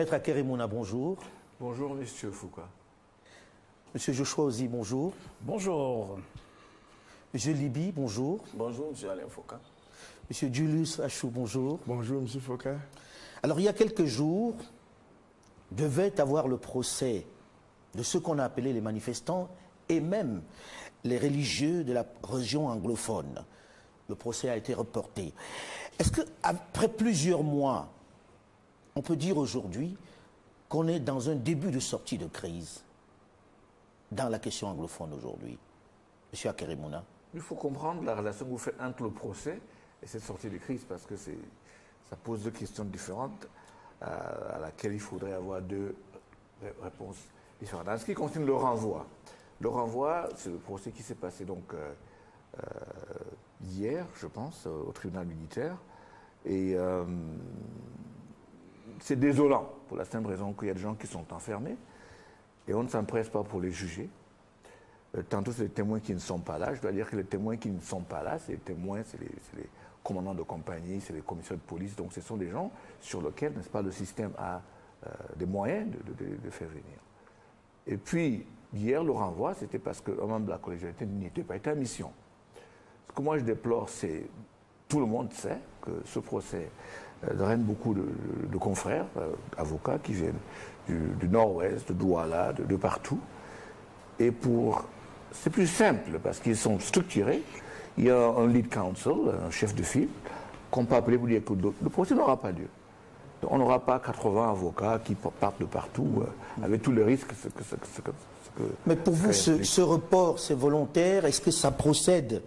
Maître Akeremouna, bonjour. Bonjour, Monsieur Foucault. Monsieur Joshua Ozi, bonjour. Bonjour. Monsieur Libi, bonjour. Bonjour, Monsieur Alain Foucault. Monsieur Julius Achou, bonjour. Bonjour, Monsieur Foucault. Alors, il y a quelques jours, devait avoir le procès de ceux qu'on a appelés les manifestants et même les religieux de la région anglophone. Le procès a été reporté. Est-ce qu'après plusieurs mois, on peut dire aujourd'hui qu'on est dans un début de sortie de crise dans la question anglophone aujourd'hui? Monsieur Akeremouna. Il faut comprendre la relation que vous faites entre le procès et cette sortie de crise parce que ça pose deux questions différentes à laquelle il faudrait avoir deux réponses différentes. En ce qui concerne le renvoi, c'est le procès qui s'est passé donc hier, je pense, au tribunal militaire. Et c'est désolant pour la simple raison qu'il y a des gens qui sont enfermés et on ne s'empresse pas pour les juger. Tantôt, c'est les témoins qui ne sont pas là. Je dois dire que les témoins qui ne sont pas là, c'est les témoins, c'est les commandants de compagnie, c'est les commissaires de police. Donc, ce sont des gens sur lesquels, n'est-ce pas, le système a des moyens de faire venir. Et puis, hier, le renvoi, c'était parce qu'un membre de la collégialité n'était pas été en mission. Ce que moi, je déplore, c'est tout le monde sait que ce procès draine beaucoup de confrères, avocats qui viennent du nord-ouest, de Douala, de partout. Et c'est plus simple parce qu'ils sont structurés. Il y a un lead counsel, un chef de file, qu'on peut appeler pour dire que le procès n'aura pas lieu. On n'aura pas 80 avocats qui partent de partout avec tous les risques que Mais pour vous, ce report, c'est volontaire? Est-ce que ça procède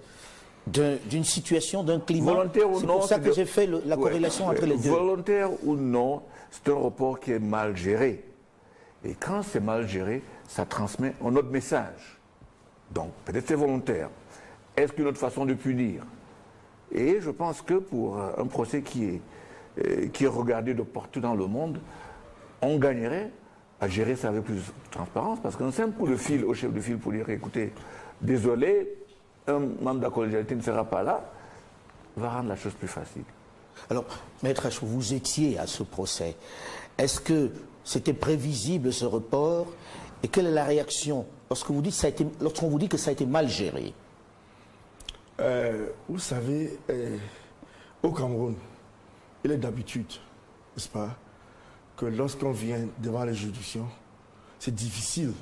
d'une situation, d'un climat? Volontaire ou non? C'est pour ça que j'ai fait la corrélation entre les deux. Volontaire ou non, c'est un report qui est mal géré. Et quand c'est mal géré, ça transmet un autre message. Donc, peut-être c'est volontaire. Est-ce qu'une autre façon de punir? Et je pense que pour un procès qui est regardé de partout dans le monde, on gagnerait à gérer ça avec plus de transparence, parce qu'un simple coup de fil au chef de file pour dire, écoutez, désolé, un membre de la collégialité ne sera pas là, va rendre la chose plus facile. Alors, Maître Achou, vous étiez à ce procès. Est-ce que c'était prévisible ce report? Et quelle est la réaction lorsqu'on vous dit que ça a été mal géré? Vous savez, au Cameroun, il est d'habitude, n'est-ce pas, que lorsqu'on vient devant les juridictions, c'est difficile,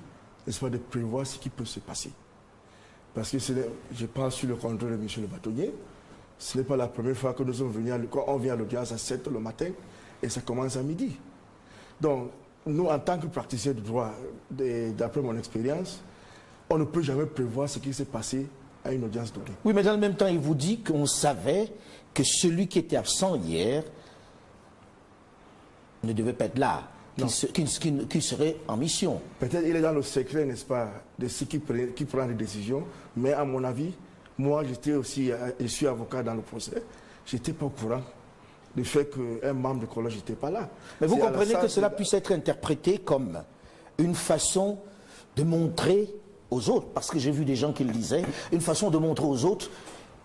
n'est-ce pas, de prévoir ce qui peut se passer. Parce que je parle sur le contrôle de M. le bâtonnier, ce n'est pas la première fois que nous sommes venus, quand on vient à l'audience à 7 h le matin et ça commence à midi. Donc, nous, en tant que praticiens de droit, d'après mon expérience, on ne peut jamais prévoir ce qui s'est passé à une audience donnée. Oui, mais dans le même temps, il vous dit qu'on savait que celui qui était absent hier ne devait pas être là, qu'il serait en mission. Peut-être il est dans le secret, n'est-ce pas, de ceux qui prennent des décisions, mais à mon avis, moi, je suis avocat dans le procès, je n'étais pas au courant du fait qu'un membre de collège n'était pas là. Mais vous comprenez que cela puisse être interprété comme une façon de montrer aux autres, parce que j'ai vu des gens qui le disaient, une façon de montrer aux autres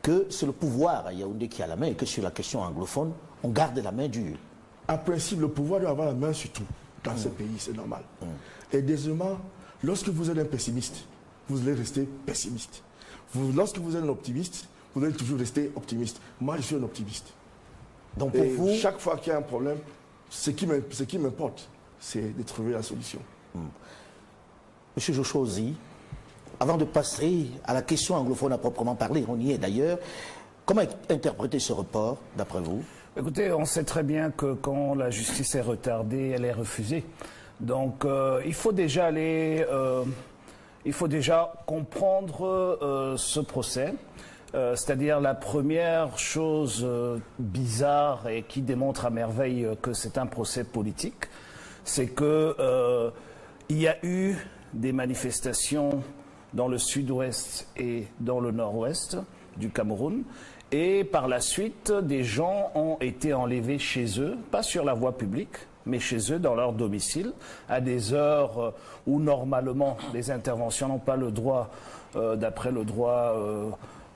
que c'est le pouvoir à Yaoundé qui a la main et que sur la question anglophone, on garde la main dure. En principe, le pouvoir doit avoir la main sur tout dans ce pays, c'est normal. Et deuxièmement, lorsque vous êtes un pessimiste, vous allez rester pessimiste. Lorsque vous êtes un optimiste, vous allez toujours rester optimiste. Moi, je suis un optimiste. Donc pour vous, chaque fois qu'il y a un problème, ce qui m'importe, c'est de trouver la solution. Monsieur Joshua Ozi, avant de passer à la question anglophone à proprement parler, on y est d'ailleurs, comment interpréter ce report, d'après vous? Écoutez, on sait très bien que quand la justice est retardée, elle est refusée. Donc il faut déjà comprendre ce procès. C'est-à-dire la première chose bizarre et qui démontre à merveille que c'est un procès politique, c'est que il y a eu des manifestations dans le sud-ouest et dans le nord-ouest du Cameroun. Et par la suite, des gens ont été enlevés chez eux, pas sur la voie publique, mais chez eux, dans leur domicile, à des heures où normalement les interventions n'ont pas le droit, d'après le droit,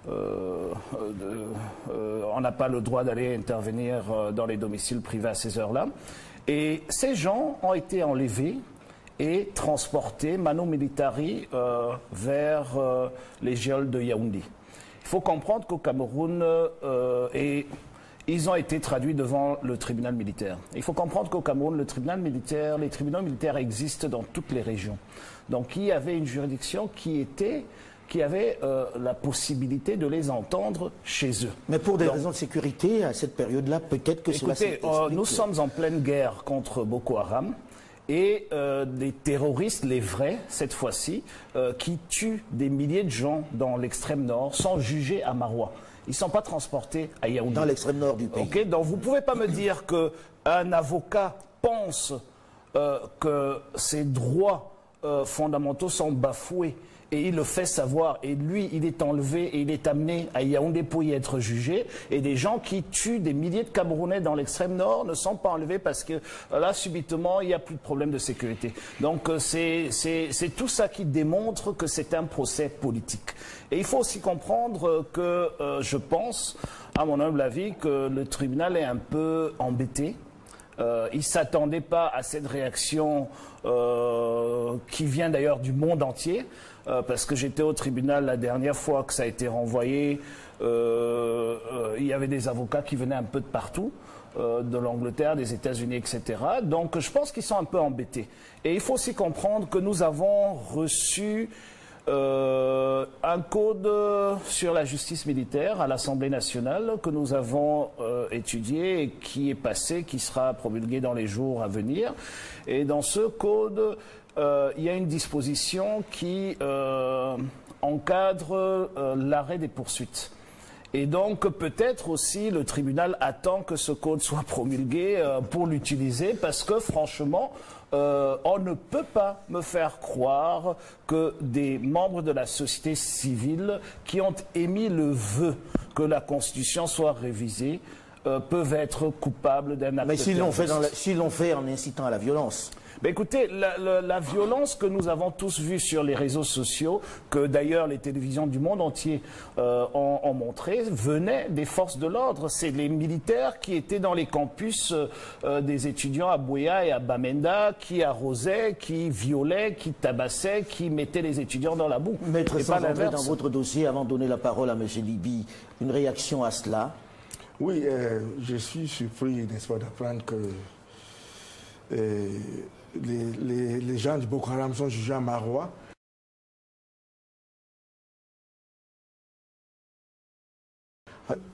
on n'a pas le droit d'aller intervenir dans les domiciles privés à ces heures-là. Et ces gens ont été enlevés et transportés mano militari vers les geôles de Yaoundé. Il faut comprendre qu'au Cameroun, ils ont été traduits devant le tribunal militaire. Il faut comprendre qu'au Cameroun, les tribunaux militaires existent dans toutes les régions. Donc il y avait une juridiction qui avait la possibilité de les entendre chez eux. Mais pour des raisons de sécurité, à cette période-là, peut-être que cela s'explique. Nous sommes en pleine guerre contre Boko Haram. Et des terroristes, les vrais, cette fois-ci, qui tuent des milliers de gens dans l'extrême nord, sont jugés à Maroua. Ils ne sont pas transportés à Yaoundé. Dans l'extrême nord du pays. Okay, donc vous ne pouvez pas me dire qu'un avocat pense que ses droits fondamentaux sont bafoués et il le fait savoir. Et lui, il est enlevé et il est amené à Yaoundé pour y être jugé. Et des gens qui tuent des milliers de Camerounais dans l'extrême nord ne sont pas enlevés parce que là, subitement, il n'y a plus de problème de sécurité. Donc c'est tout ça qui démontre que c'est un procès politique. Et il faut aussi comprendre que je pense, à mon humble avis, que le tribunal est un peu embêté. Il ne s'attendait pas à cette réaction qui vient d'ailleurs du monde entier. Parce que j'étais au tribunal la dernière fois que ça a été renvoyé, il y avait des avocats qui venaient un peu de partout, de l'Angleterre, des États-Unis, etc. Donc je pense qu'ils sont un peu embêtés. Et il faut aussi comprendre que nous avons reçu un code sur la justice militaire à l'Assemblée nationale que nous avons étudié et qui est passé, qui sera promulgué dans les jours à venir. Et dans ce code, il y a une disposition qui encadre l'arrêt des poursuites. Et donc peut-être aussi le tribunal attend que ce code soit promulgué pour l'utiliser parce que franchement, on ne peut pas me faire croire que des membres de la société civile qui ont émis le vœu que la Constitution soit révisée peuvent être coupables d'un acte terroriste. Mais s'ils l'ont fait en incitant à la violence. Ben écoutez, la violence que nous avons tous vue sur les réseaux sociaux, que d'ailleurs les télévisions du monde entier ont montré, venait des forces de l'ordre. C'est les militaires qui étaient dans les campus des étudiants à Buea et à Bamenda, qui arrosaient, qui violaient, qui tabassaient, qui mettaient les étudiants dans la boue. Maître, sans entrer dans votre dossier, avant de donner la parole à M. Libi, une réaction à cela? Oui, je suis surpris, n'est-ce pas, d'apprendre que les gens du Boko Haram sont jugés à Maroua.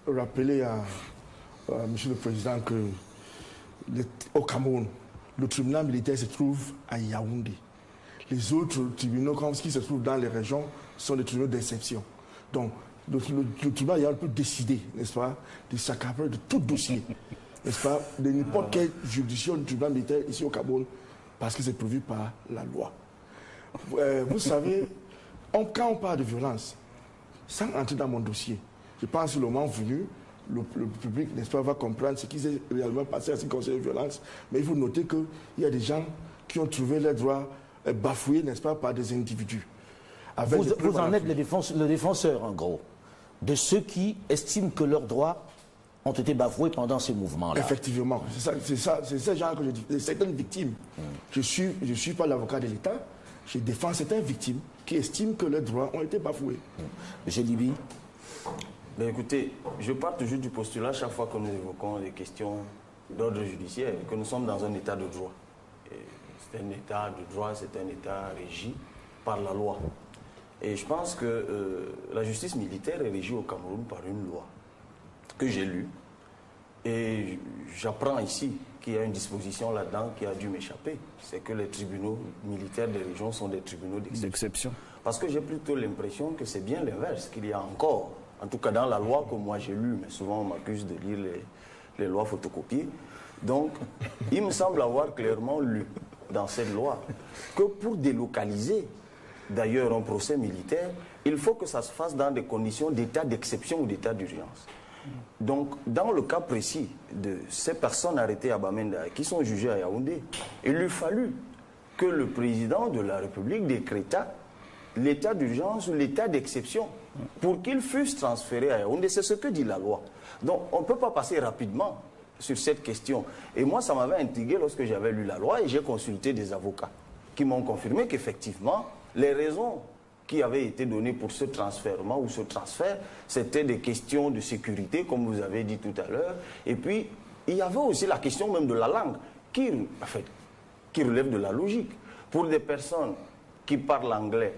Rappeler à Monsieur le Président que au Cameroun, le tribunal militaire se trouve à Yaoundé. Les autres tribunaux qui se trouvent dans les régions sont des tribunaux d'exception. Donc, le tribunal peut décider, n'est-ce pas, de s'accaparer de tout dossier, n'est-ce pas, de n'importe quelle juridiction du tribunal militaire ici au Cameroun, parce que c'est prévu par la loi. Vous savez, quand on parle de violence, sans entrer dans mon dossier, je pense que le moment venu, le public, n'est-ce pas, va comprendre ce qui s'est réellement passé en ce qui concerne la violence. Mais il faut noter qu'il y a des gens qui ont trouvé leurs droits bafoués, n'est-ce pas, par des individus. Vous en êtes le défenseur, en gros, de ceux qui estiment que leurs droits ont été bafoués pendant ces mouvements-là. Effectivement, c'est ces gens que je dis, certaines victimes. Je suis pas l'avocat de l'État, je défends certaines victimes qui estiment que leurs droits ont été bafoués. Monsieur Libi. Ben écoutez, je pars toujours du postulat chaque fois que nous évoquons les questions d'ordre judiciaire, que nous sommes dans un état de droit. C'est un état de droit, c'est un état régi par la loi. Et je pense que la justice militaire est régie au Cameroun par une loi que j'ai lue. Et j'apprends ici qu'il y a une disposition là-dedans qui a dû m'échapper. C'est que les tribunaux militaires des régions sont des tribunaux d'exception. Parce que j'ai plutôt l'impression que c'est bien l'inverse, qu'il y a encore, en tout cas dans la loi que moi j'ai lue, mais souvent on m'accuse de lire les lois photocopiées. Donc, il me semble avoir clairement lu dans cette loi que pour délocaliser d'ailleurs un procès militaire, il faut que ça se fasse dans des conditions d'état d'exception ou d'état d'urgence. Donc, dans le cas précis de ces personnes arrêtées à Bamenda qui sont jugées à Yaoundé, il lui fallut que le président de la République décréta l'état d'urgence ou l'état d'exception pour qu'ils fussent transférés à Yaoundé. C'est ce que dit la loi. Donc, on ne peut pas passer rapidement sur cette question. Et moi, ça m'avait intrigué lorsque j'avais lu la loi et j'ai consulté des avocats qui m'ont confirmé qu'effectivement, les raisons qui avaient été données pour ce transfèrement ou ce transfert, c'était des questions de sécurité, comme vous avez dit tout à l'heure. Et puis, il y avait aussi la question même de la langue, qui relève de la logique. Pour des personnes qui parlent anglais,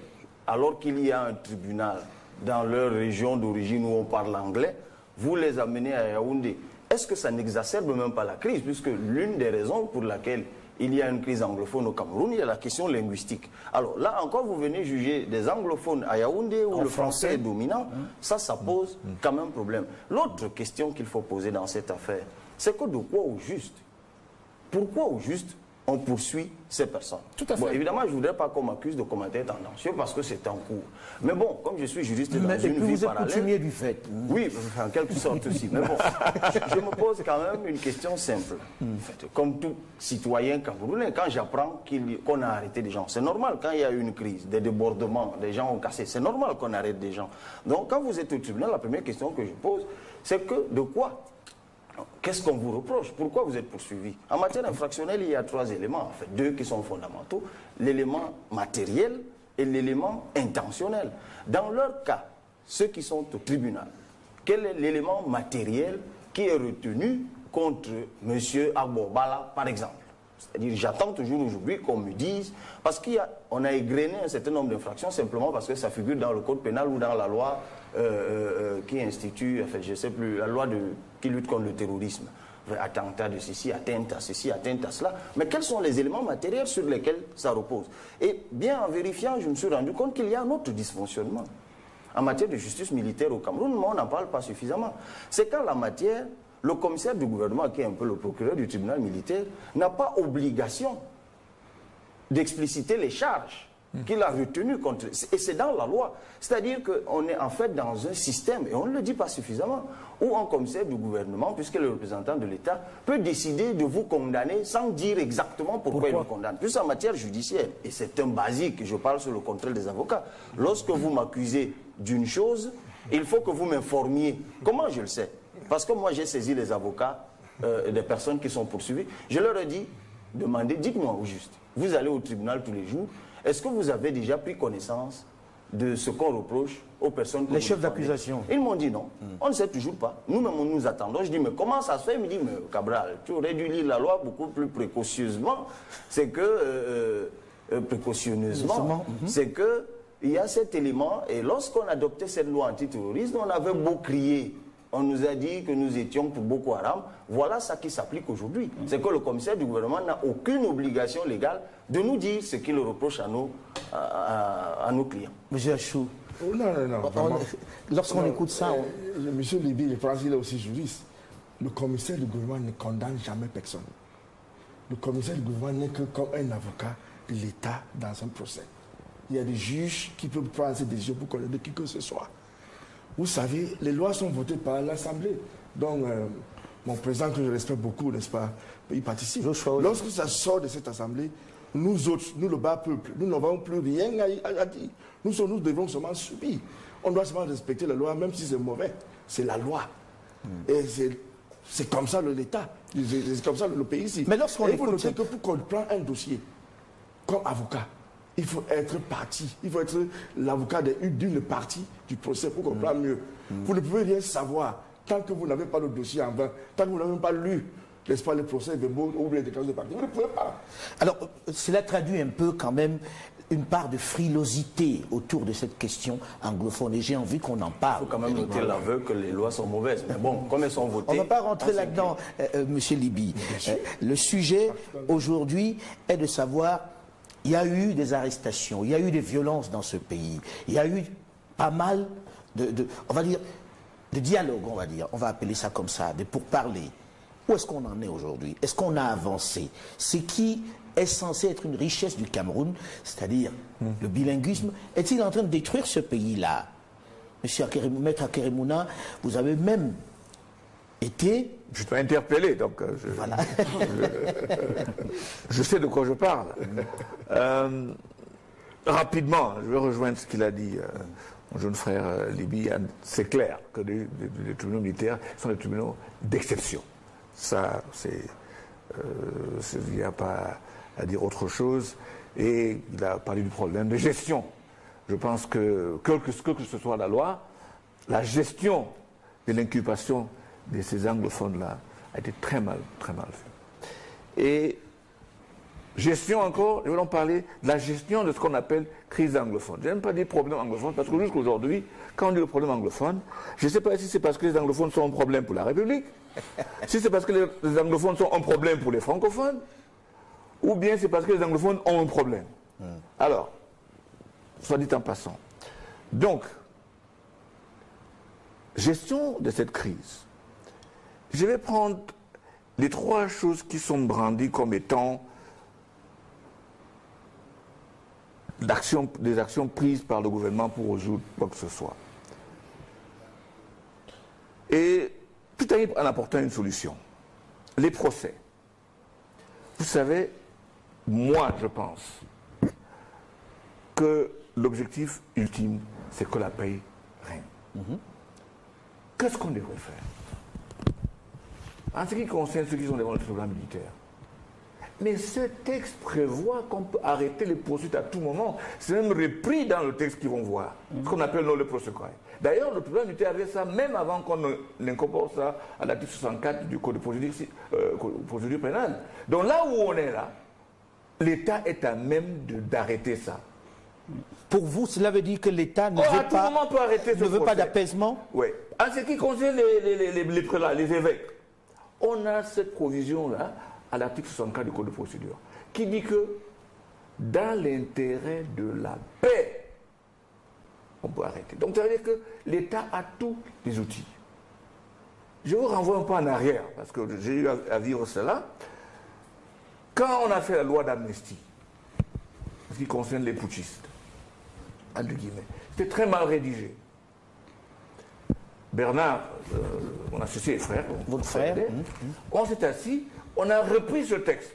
alors qu'il y a un tribunal dans leur région d'origine où on parle anglais, vous les amenez à Yaoundé. Est-ce que ça n'exacerbe même pas la crise? Puisque l'une des raisons pour laquelle il y a une crise anglophone au Cameroun, il y a la question linguistique. Alors là encore, vous venez juger des anglophones à Yaoundé où le français est dominant. Ça pose quand même problème. L'autre question qu'il faut poser dans cette affaire, c'est que de quoi au juste? Pourquoi au juste on poursuit ces personnes? Tout à fait. Bon, évidemment, je ne voudrais pas qu'on m'accuse de commentaires tendancieux parce que c'est en cours. Mais bon, comme je suis juriste dans une vie vous êtes parallèle... coutumier du fait. Oui, en quelque sorte aussi. Mais bon, je me pose quand même une question simple. En fait, comme tout citoyen camerounais, quand j'apprends qu'on a arrêté des gens, c'est normal quand il y a eu une crise, des débordements, des gens ont cassé, c'est normal qu'on arrête des gens. Donc quand vous êtes au tribunal, la première question que je pose, c'est que de quoi? Qu'est-ce qu'on vous reproche? Pourquoi vous êtes poursuivi? En matière infractionnelle, il y a 3 éléments, en fait, 2 qui sont fondamentaux, l'élément matériel et l'élément intentionnel. Dans leur cas, ceux qui sont au tribunal, quel est l'élément matériel qui est retenu contre M. Agbobala, par exemple? C'est-à-dire, j'attends toujours aujourd'hui qu'on me dise, parce qu'on a égrené un certain nombre d'infractions simplement parce que ça figure dans le code pénal ou dans la loi qui institue, en fait, je ne sais plus, la loi qui lutte contre le terrorisme. Attentat de ceci, atteinte à ceci, atteinte à cela. Mais quels sont les éléments matériels sur lesquels ça repose? Et bien en vérifiant, je me suis rendu compte qu'il y a un autre dysfonctionnement. En matière de justice militaire au Cameroun, mais on n'en parle pas suffisamment. C'est qu'en la matière, le commissaire du gouvernement, qui est un peu le procureur du tribunal militaire, n'a pas obligation d'expliciter les charges qu'il a retenues contre... Et c'est dans la loi. C'est-à-dire qu'on est en fait dans un système, et on ne le dit pas suffisamment, où un commissaire du gouvernement, puisque le représentant de l'État, peut décider de vous condamner sans dire exactement pourquoi il vous condamne. Plus en matière judiciaire, et c'est un basique, je parle sur le contrôle des avocats. Lorsque vous m'accusez d'une chose, il faut que vous m'informiez. Comment je le sais? Parce que moi, j'ai saisi les avocats des personnes qui sont poursuivies. Je leur ai dit, demandez, dites-moi au juste. Vous allez au tribunal tous les jours. Est-ce que vous avez déjà pris connaissance de ce qu'on reproche aux personnes que les vous chefs défendez? d'accusation. Ils m'ont dit non. On ne sait toujours pas. Nous-mêmes, nous attendons. Je dis, mais comment ça se fait? Il me dit, mais Cabral, tu aurais dû lire la loi beaucoup plus précautionneusement. C'est que, précautionneusement, c'est que il y a cet élément. Et lorsqu'on adoptait cette loi antiterroriste, on avait beau crier. On nous a dit que nous étions pour Boko Haram. Voilà ça qui s'applique aujourd'hui. C'est que le commissaire du gouvernement n'a aucune obligation légale de nous dire ce qu'il reproche à nos clients. Monsieur Achou, Non. lorsqu'on écoute ça... Monsieur Libi, je pense qu'il est aussi juriste. Le commissaire du gouvernement ne condamne jamais personne. Le commissaire du gouvernement n'est que comme un avocat de l'État dans un procès. Il y a des juges qui peuvent prendre ces décisions pour condamner qui que ce soit. Vous savez, les lois sont votées par l'Assemblée. Donc, mon président, que je respecte beaucoup, n'est-ce pas, il participe. Lorsque ça sort de cette Assemblée, nous autres, nous le bas peuple, nous n'avons plus rien à dire. Nous devons seulement subir. On doit seulement respecter la loi, même si c'est mauvais. C'est la loi. Et c'est comme ça l'État. C'est comme ça le pays ici. Mais lorsqu'on écoute... que pour qu'on prenne un dossier comme avocat, il faut être parti. Il faut être l'avocat d'une partie du procès pour comprendre mieux. Vous ne pouvez rien savoir tant que vous n'avez pas le dossier en main, tant que vous n'avez pas lu, n'est-ce pas, les procès verbaux ou les déclarations de partie. Vous ne pouvez pas. Alors, cela traduit un peu quand même une part de frilosité autour de cette question anglophone. Et j'ai envie qu'on en parle. Il faut quand même noter l'aveu que les lois sont mauvaises. Mais bon, comme elles sont votées... On ne va pas rentrer là-dedans, Monsieur Libi. Le sujet, aujourd'hui, est de savoir... Il y a eu des arrestations, il y a eu des violences dans ce pays, il y a eu pas mal on va dire, de dialogue, on va dire, on va appeler ça comme ça, de pourparlers. Où est-ce qu'on en est aujourd'hui? Est-ce qu'on a avancé? Ce qui est censé être une richesse du Cameroun, c'est-à-dire le bilinguisme, est-il en train de détruire ce pays-là? Monsieur Maître Akeremouna, vous avez même été... Je dois interpeller, donc voilà. je sais de quoi je parle. Rapidement, je vais rejoindre ce qu'il a dit, mon jeune frère Libi. C'est clair que les tribunaux militaires sont des tribunaux d'exception. Ça, il n'y a pas à dire autre chose. Et il a parlé du problème de gestion. Je pense que, quelle que ce soit la loi, la gestion de l'incubation de ces anglophones-là a été très mal faite. Et gestion encore, nous allons parler de la gestion de ce qu'on appelle crise anglophone. Je n'aime pas dire problème anglophone, parce que jusqu'à aujourd'hui, quand on dit le problème anglophone, je ne sais pas si c'est parce que les anglophones sont un problème pour la République, si c'est parce que les anglophones sont un problème pour les francophones, ou bien c'est parce que les anglophones ont un problème. Alors, soit dit en passant. Donc, gestion de cette crise. Je vais prendre les 3 choses qui sont brandies comme étant des actions prises par le gouvernement pour résoudre quoi que ce soit. Et tout en apportant une solution. Les procès. Vous savez, moi je pense que l'objectif ultime, c'est que la paix règne. Qu'est-ce qu'on devrait faire? En ce qui concerne ceux qui sont devant le tribunal militaire, mais ce texte prévoit qu'on peut arrêter les poursuites à tout moment. C'est même repris dans le texte qu'ils vont voir, ce qu'on appelle le procès. D'ailleurs, le tribunal militaire avait ça même avant qu'on n'incorpore ça à l'article 64 du Code de procédure pénale. Donc là où on est là, l'État est à même d'arrêter ça. Pour vous, cela veut dire que l'État ne veut pas d'apaisement? Oui. En ce qui concerne les prélats, les évêques, on a cette provision-là à l'article 64 du Code de procédure qui dit que dans l'intérêt de la paix, on peut arrêter. Donc ça veut dire que l'État a tous les outils. Je vous renvoie un peu en arrière, parce que j'ai eu à vivre cela. Quand on a fait la loi d'amnistie, en ce qui concerne les putschistes, entre guillemets, c'était très mal rédigé. Bernard, mon associé et frère, votre frère, on s'est assis, on a repris ce texte.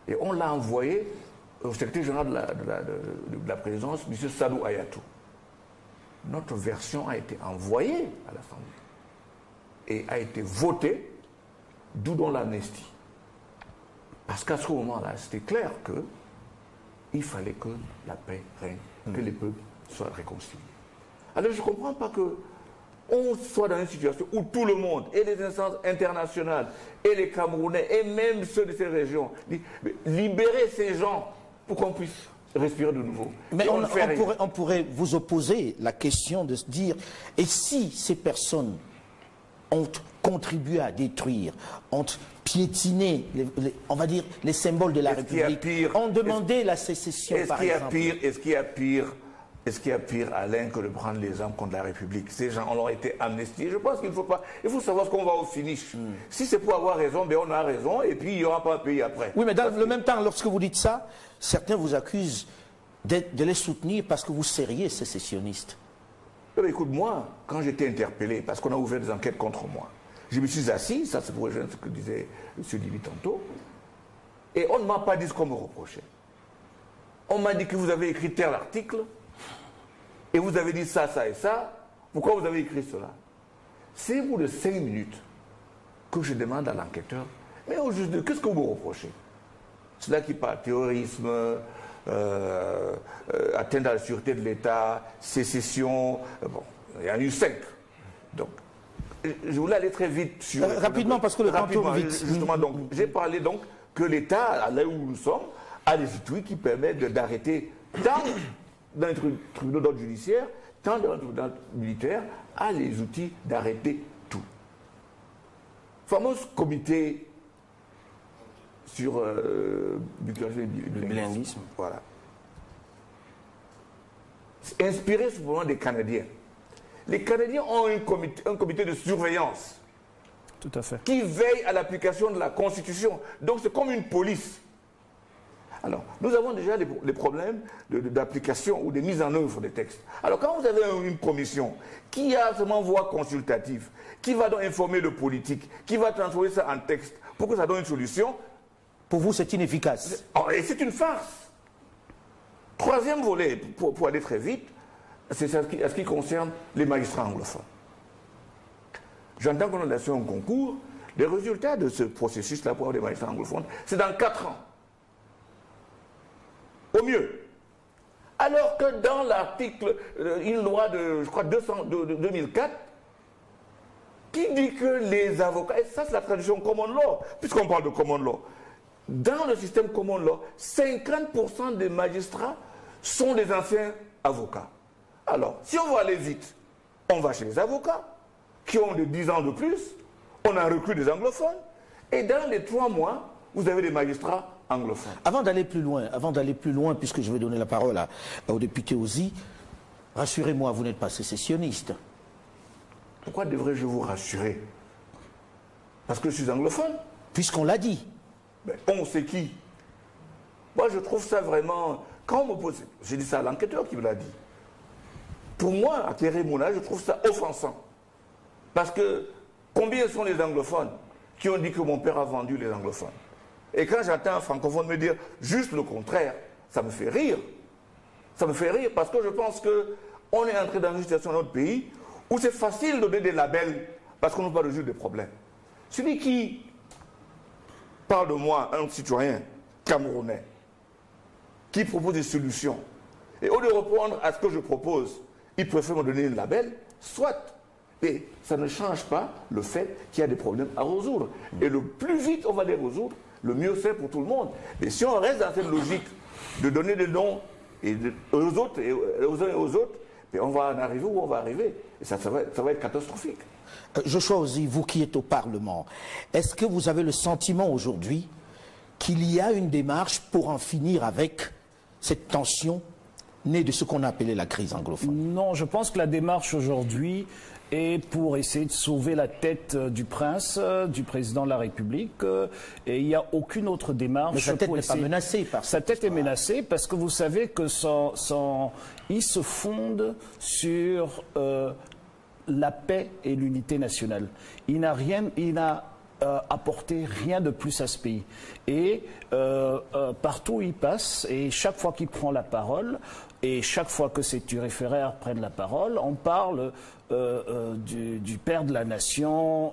Et on l'a envoyé au secrétaire général de la présidence, M. Sadou Ayatou. Notre version a été envoyée à l'Assemblée et a été votée, d'où dans l'amnistie. Parce qu'à ce moment-là, c'était clair qu'il fallait que la paix règne, que les peuples soient réconciliés. Alors je ne comprends pas qu'on soit dans une situation où tout le monde, et les instances internationales, et les Camerounais, et même ceux de ces régions, disent libérer ces gens pour qu'on puisse respirer de nouveau. Mais on pourrait vous opposer la question de se dire, et si ces personnes ont contribué à détruire, ont piétiné, on va dire, les symboles de la République, ont demandé la sécession, par exemple. Est-ce qu'il y a pire, Alain, que de prendre les armes contre la République? Ces gens ont été amnistiés. Je pense qu'il faut pas. Il faut savoir ce qu'on va au finish. Si c'est pour avoir raison, ben on a raison, et puis il n'y aura pas un pays après. Oui, mais dans le même temps, lorsque vous dites ça, certains vous accusent de les soutenir parce que vous seriez sécessionniste. Écoute, moi, quand j'étais interpellé, parce qu'on a ouvert des enquêtes contre moi, je me suis assis, ça c'est pour rejoindre ce que disait M. Dibi tantôt, et on ne m'a pas dit ce qu'on me reprochait. On m'a dit que vous avez écrit tel article, et vous avez dit ça, ça et ça, pourquoi vous avez écrit cela? C'est au bout de 5 minutes que je demande à l'enquêteur, mais au juste, qu'est-ce que vous me reprochez? C'est là qui parle terrorisme, atteinte à la sûreté de l'État, sécession, bon, il y en a eu 5. Donc, je voulais aller très vite sur... rapidement, parce que le temps tourne vite. Justement, donc, j'ai parlé donc que l'État, là où nous sommes, a des outils qui permettent d'arrêter tant dans les tribunaux d'ordre judiciaire, tant dans le tribunal militaire, a les outils d'arrêter tout. Fameux comité sur le bilinguisme. Voilà. Inspiré souvent des Canadiens. Les Canadiens ont un comité de surveillance. Tout à fait. Qui veille à l'application de la Constitution. Donc c'est comme une police. Alors, nous avons déjà des problèmes d'application ou de mise en œuvre des textes. Alors, quand vous avez une commission qui a seulement voix consultative, qui va donc informer le politique, qui va transformer ça en texte pour que ça donne une solution... Pour vous, c'est inefficace. Et c'est une farce. Troisième volet, pour aller très vite, c'est ce qui concerne les magistrats anglophones. J'entends qu'on a laissé un concours. Les résultats de ce processus-là pour avoir des magistrats anglophones, c'est dans 4 ans. Au mieux. Alors que dans l'article, une loi de, je crois, de 2004, qui dit que les avocats, et ça c'est la tradition common law, puisqu'on parle de common law, dans le système common law, 50% des magistrats sont des anciens avocats. Alors, si on veut aller vite, on va chez les avocats, qui ont de 10 ans de plus, on a recruté des anglophones, et dans les 3 mois, vous avez des magistrats anglophones. Avant d'aller plus loin, puisque je vais donner la parole au député Ozi, rassurez-moi, vous n'êtes pas sécessionniste. Pourquoi devrais-je vous rassurer? Parce que je suis anglophone. Puisqu'on l'a dit. Ben, on sait qui? Moi, je trouve ça vraiment... Quand on me pose... J'ai dit ça à l'enquêteur qui me l'a dit. Pour moi, à Thierry Mouna, je trouve ça offensant. Parce que combien sont les anglophones qui ont dit que mon père a vendu les anglophones? Et quand j'entends un francophone me dire juste le contraire, ça me fait rire. Ça me fait rire parce que je pense qu'on est entré dans une situation dans notre pays où c'est facile de donner des labels parce qu'on n'a pas résoudre des problèmes. Celui qui parle de moi, un citoyen camerounais, qui propose des solutions, et au lieu de répondre à ce que je propose, il préfère me donner un label, soit. Et ça ne change pas le fait qu'il y a des problèmes à résoudre. Et le plus vite on va les résoudre, le mieux c'est pour tout le monde. Mais si on reste dans cette logique de donner des noms aux autres et aux uns et aux autres, on va en arriver où on va arriver. Et ça va être catastrophique. Joshua Ozi, vous qui êtes au Parlement, est-ce que vous avez le sentiment aujourd'hui qu'il y a une démarche pour en finir avec cette tension née de ce qu'on a appelé la crise anglophone? Non, je pense que la démarche aujourd'hui est pour essayer de sauver la tête du prince, du président de la République, et il n'y a aucune autre démarche. Mais sa tête n'est pas menacée par sa tête est menacée parce que vous savez que il se fonde sur la paix et l'unité nationale. Il n'a apporté rien de plus à ce pays. Et partout où il passe, et chaque fois qu'il prend la parole, et chaque fois que ces turiféraires prennent la parole, on parle du père de la nation,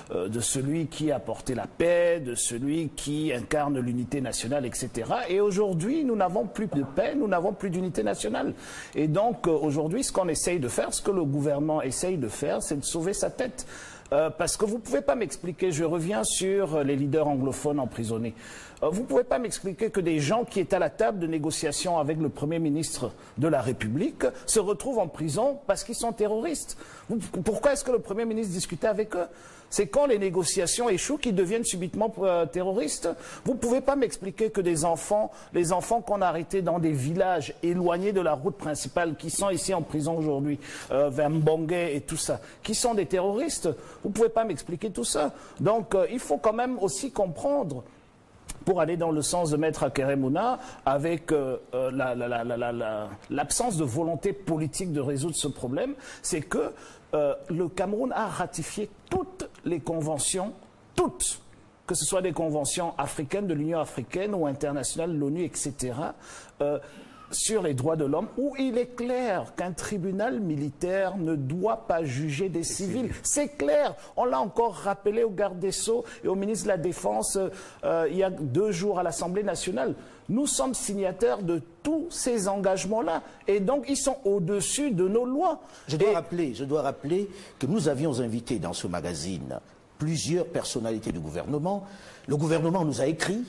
de celui qui a apporté la paix, de celui qui incarne l'unité nationale, etc. Et aujourd'hui, nous n'avons plus de paix, nous n'avons plus d'unité nationale. Et donc, aujourd'hui, ce qu'on essaye de faire, ce que le gouvernement essaye de faire, c'est de sauver sa tête. Parce que vous ne pouvez pas m'expliquer, je reviens sur les leaders anglophones emprisonnés, vous ne pouvez pas m'expliquer que des gens qui étaient à la table de négociation avec le Premier ministre de la République se retrouvent en prison parce qu'ils sont terroristes. Pourquoi est-ce que le Premier ministre discutait avec eux? C'est quand les négociations échouent qu'ils deviennent subitement terroristes. Vous ne pouvez pas m'expliquer que les enfants qu'on a arrêtés dans des villages éloignés de la route principale, qui sont ici en prison aujourd'hui, vers Mbongue et tout ça, qui sont des terroristes. Vous ne pouvez pas m'expliquer tout ça. Donc il faut quand même aussi comprendre, pour aller dans le sens de Maître Akeremouna, avec l'absence de volonté politique de résoudre ce problème, c'est que le Cameroun a ratifié toutes les conventions, toutes, que ce soit des conventions africaines de l'Union africaine ou internationales de l'ONU, etc., sur les droits de l'homme, où il est clair qu'un tribunal militaire ne doit pas juger des civils. C'est clair. On l'a encore rappelé au garde des Sceaux et au ministre de la Défense il y a 2 jours à l'Assemblée nationale. Nous sommes signataires de tous ces engagements-là. Et donc, ils sont au-dessus de nos lois. Je dois rappeler que nous avions invité dans ce magazine plusieurs personnalités du gouvernement. Le gouvernement nous a écrit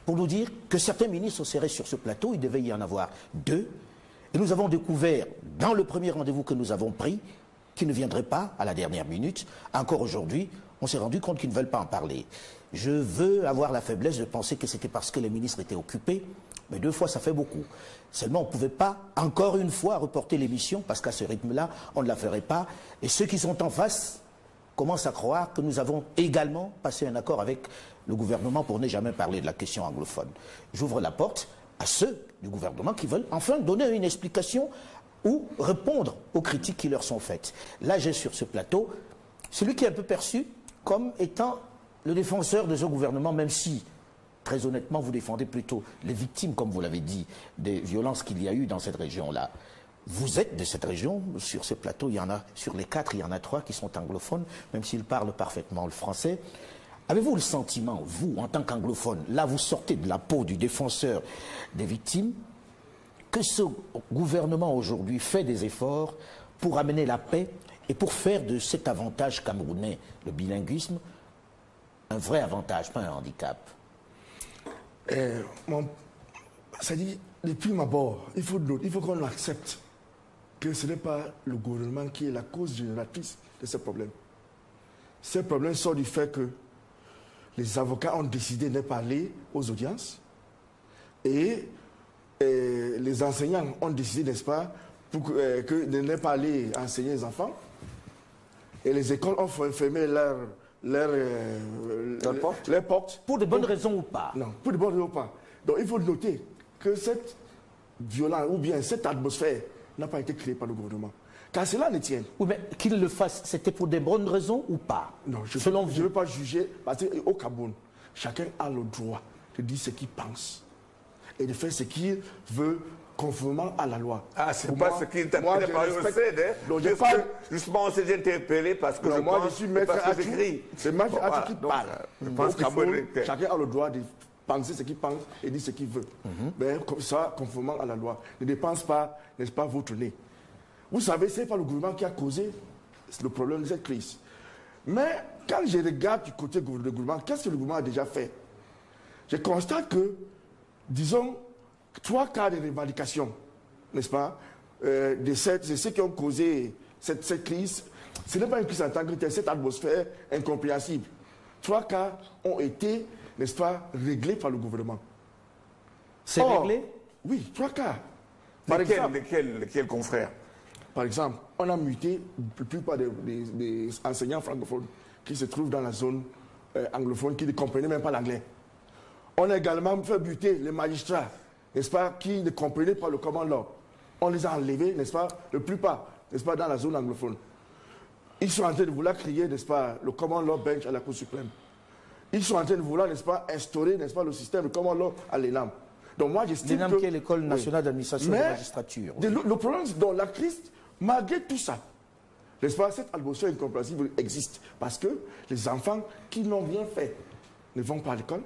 pour nous dire que certains ministres seraient sur ce plateau, il devait y en avoir 2. Et nous avons découvert, dans le premier rendez-vous que nous avons pris, qu'ils ne viendraient pas à la dernière minute. Encore aujourd'hui, on s'est rendu compte qu'ils ne veulent pas en parler. Je veux avoir la faiblesse de penser que c'était parce que les ministres étaient occupés, mais 2 fois, ça fait beaucoup. Seulement, on ne pouvait pas, encore une fois, reporter l'émission, parce qu'à ce rythme-là, on ne la ferait pas. Et ceux qui sont en face commencent à croire que nous avons également passé un accord avec le gouvernement pour ne jamais parler de la question anglophone. J'ouvre la porte à ceux du gouvernement qui veulent enfin donner une explication ou répondre aux critiques qui leur sont faites. Là, j'ai sur ce plateau celui qui est un peu perçu comme étant le défenseur de ce gouvernement, même si, très honnêtement, vous défendez plutôt les victimes, comme vous l'avez dit, des violences qu'il y a eu dans cette région-là. vous êtes de cette région. Sur ce plateau, il y en a, sur les 4, il y en a 3 qui sont anglophones, même s'ils parlent parfaitement le français. Avez-vous le sentiment, vous, en tant qu'anglophone, là vous sortez de la peau du défenseur des victimes, que ce gouvernement aujourd'hui fait des efforts pour amener la paix et pour faire de cet avantage camerounais, le bilinguisme, un vrai avantage, pas un handicap? Ça dit, depuis ma bord, il faut qu'on accepte que ce n'est pas le gouvernement qui est la cause génératrice de ce problème. Ce problème sort du fait que les avocats ont décidé de ne pas aller aux audiences et les enseignants ont décidé, n'est-ce pas, de ne pas aller enseigner les enfants. Et les écoles ont fermé leurs portes. Pour de bonnes raisons ou pas? Non, pour de bonnes raisons ou pas. Donc il faut noter que cette violence ou bien cette atmosphère n'a pas été créée par le gouvernement. Car cela ne tient. Oui, mais qu'il le fasse, c'était pour des bonnes raisons ou pas? Non, je ne veux pas juger, parce qu'au Cameroun, chacun a le droit de dire ce qu'il pense et de faire ce qu'il veut conformément à la loi. Ah, c'est pas ce qui interpelle par le CED, hein? Justement, on s'est interpellé parce que moi, je suis maître Atou. C'est maître Atou qui parle. Au Cameroun, chacun a le droit de penser ce qu'il pense et dire ce qu'il veut. Mais comme ça, conformément à la loi. Ne dépense pas, n'est-ce pas, votre nez. Vous savez, ce n'est pas le gouvernement qui a causé le problème de cette crise. Mais quand je regarde du côté du gouvernement, qu'est-ce que le gouvernement a déjà fait? Je constate que, disons, 3 cas de revendication, n'est-ce pas, de ceux qui ont causé cette crise, ce n'est pas une crise en tant que telle, cette atmosphère incompréhensible. 3 cas ont été, n'est-ce pas, réglés par le gouvernement. C'est réglé? Oui, 3 cas. Lesquels confrères? Par exemple, on a muté la plupart des enseignants francophones qui se trouvent dans la zone anglophone, qui ne comprenaient même pas l'anglais. On a également fait buter les magistrats, n'est-ce pas, qui ne comprenaient pas le common law. On les a enlevés, n'est-ce pas, la plupart, n'est-ce pas, dans la zone anglophone. Ils sont en train de vouloir créer, n'est-ce pas, le common law bench à la Cour suprême. Ils sont en train de vouloir, n'est-ce pas, instaurer, n'est-ce pas, le système de common law à l'ENAM. Donc moi, j'estime que... L'ENAM qui est l'École nationale d'administration de la magistrature. Oui. Le problème, c'est dans la crise, malgré tout ça, n'est-ce pas, cette atmosphère incompréhensible existe. Parce que les enfants qui n'ont rien fait ne vont pas à l'école.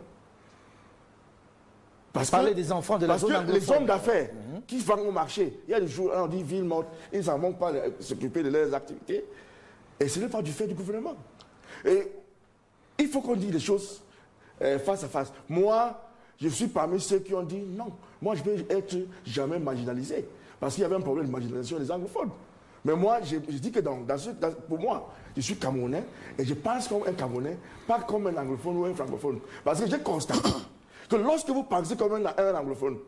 Parler des enfants de la zone anglophone. Les hommes d'affaires qui vont au marché, il y a des jours, on dit ville morte, ils n'en vont pas s'occuper de leurs activités. Et ce n'est pas du fait du gouvernement. Et il faut qu'on dise les choses face à face. Moi, je suis parmi ceux qui ont dit non. Moi, je ne peux être jamais marginalisé. Parce qu'il y avait un problème de marginalisation des anglophones. Mais moi, je dis que pour moi, je suis Camerounais et je pense comme un Camerounais, pas comme un anglophone ou un francophone. Parce que j'ai constaté que lorsque vous pensez comme un anglophone,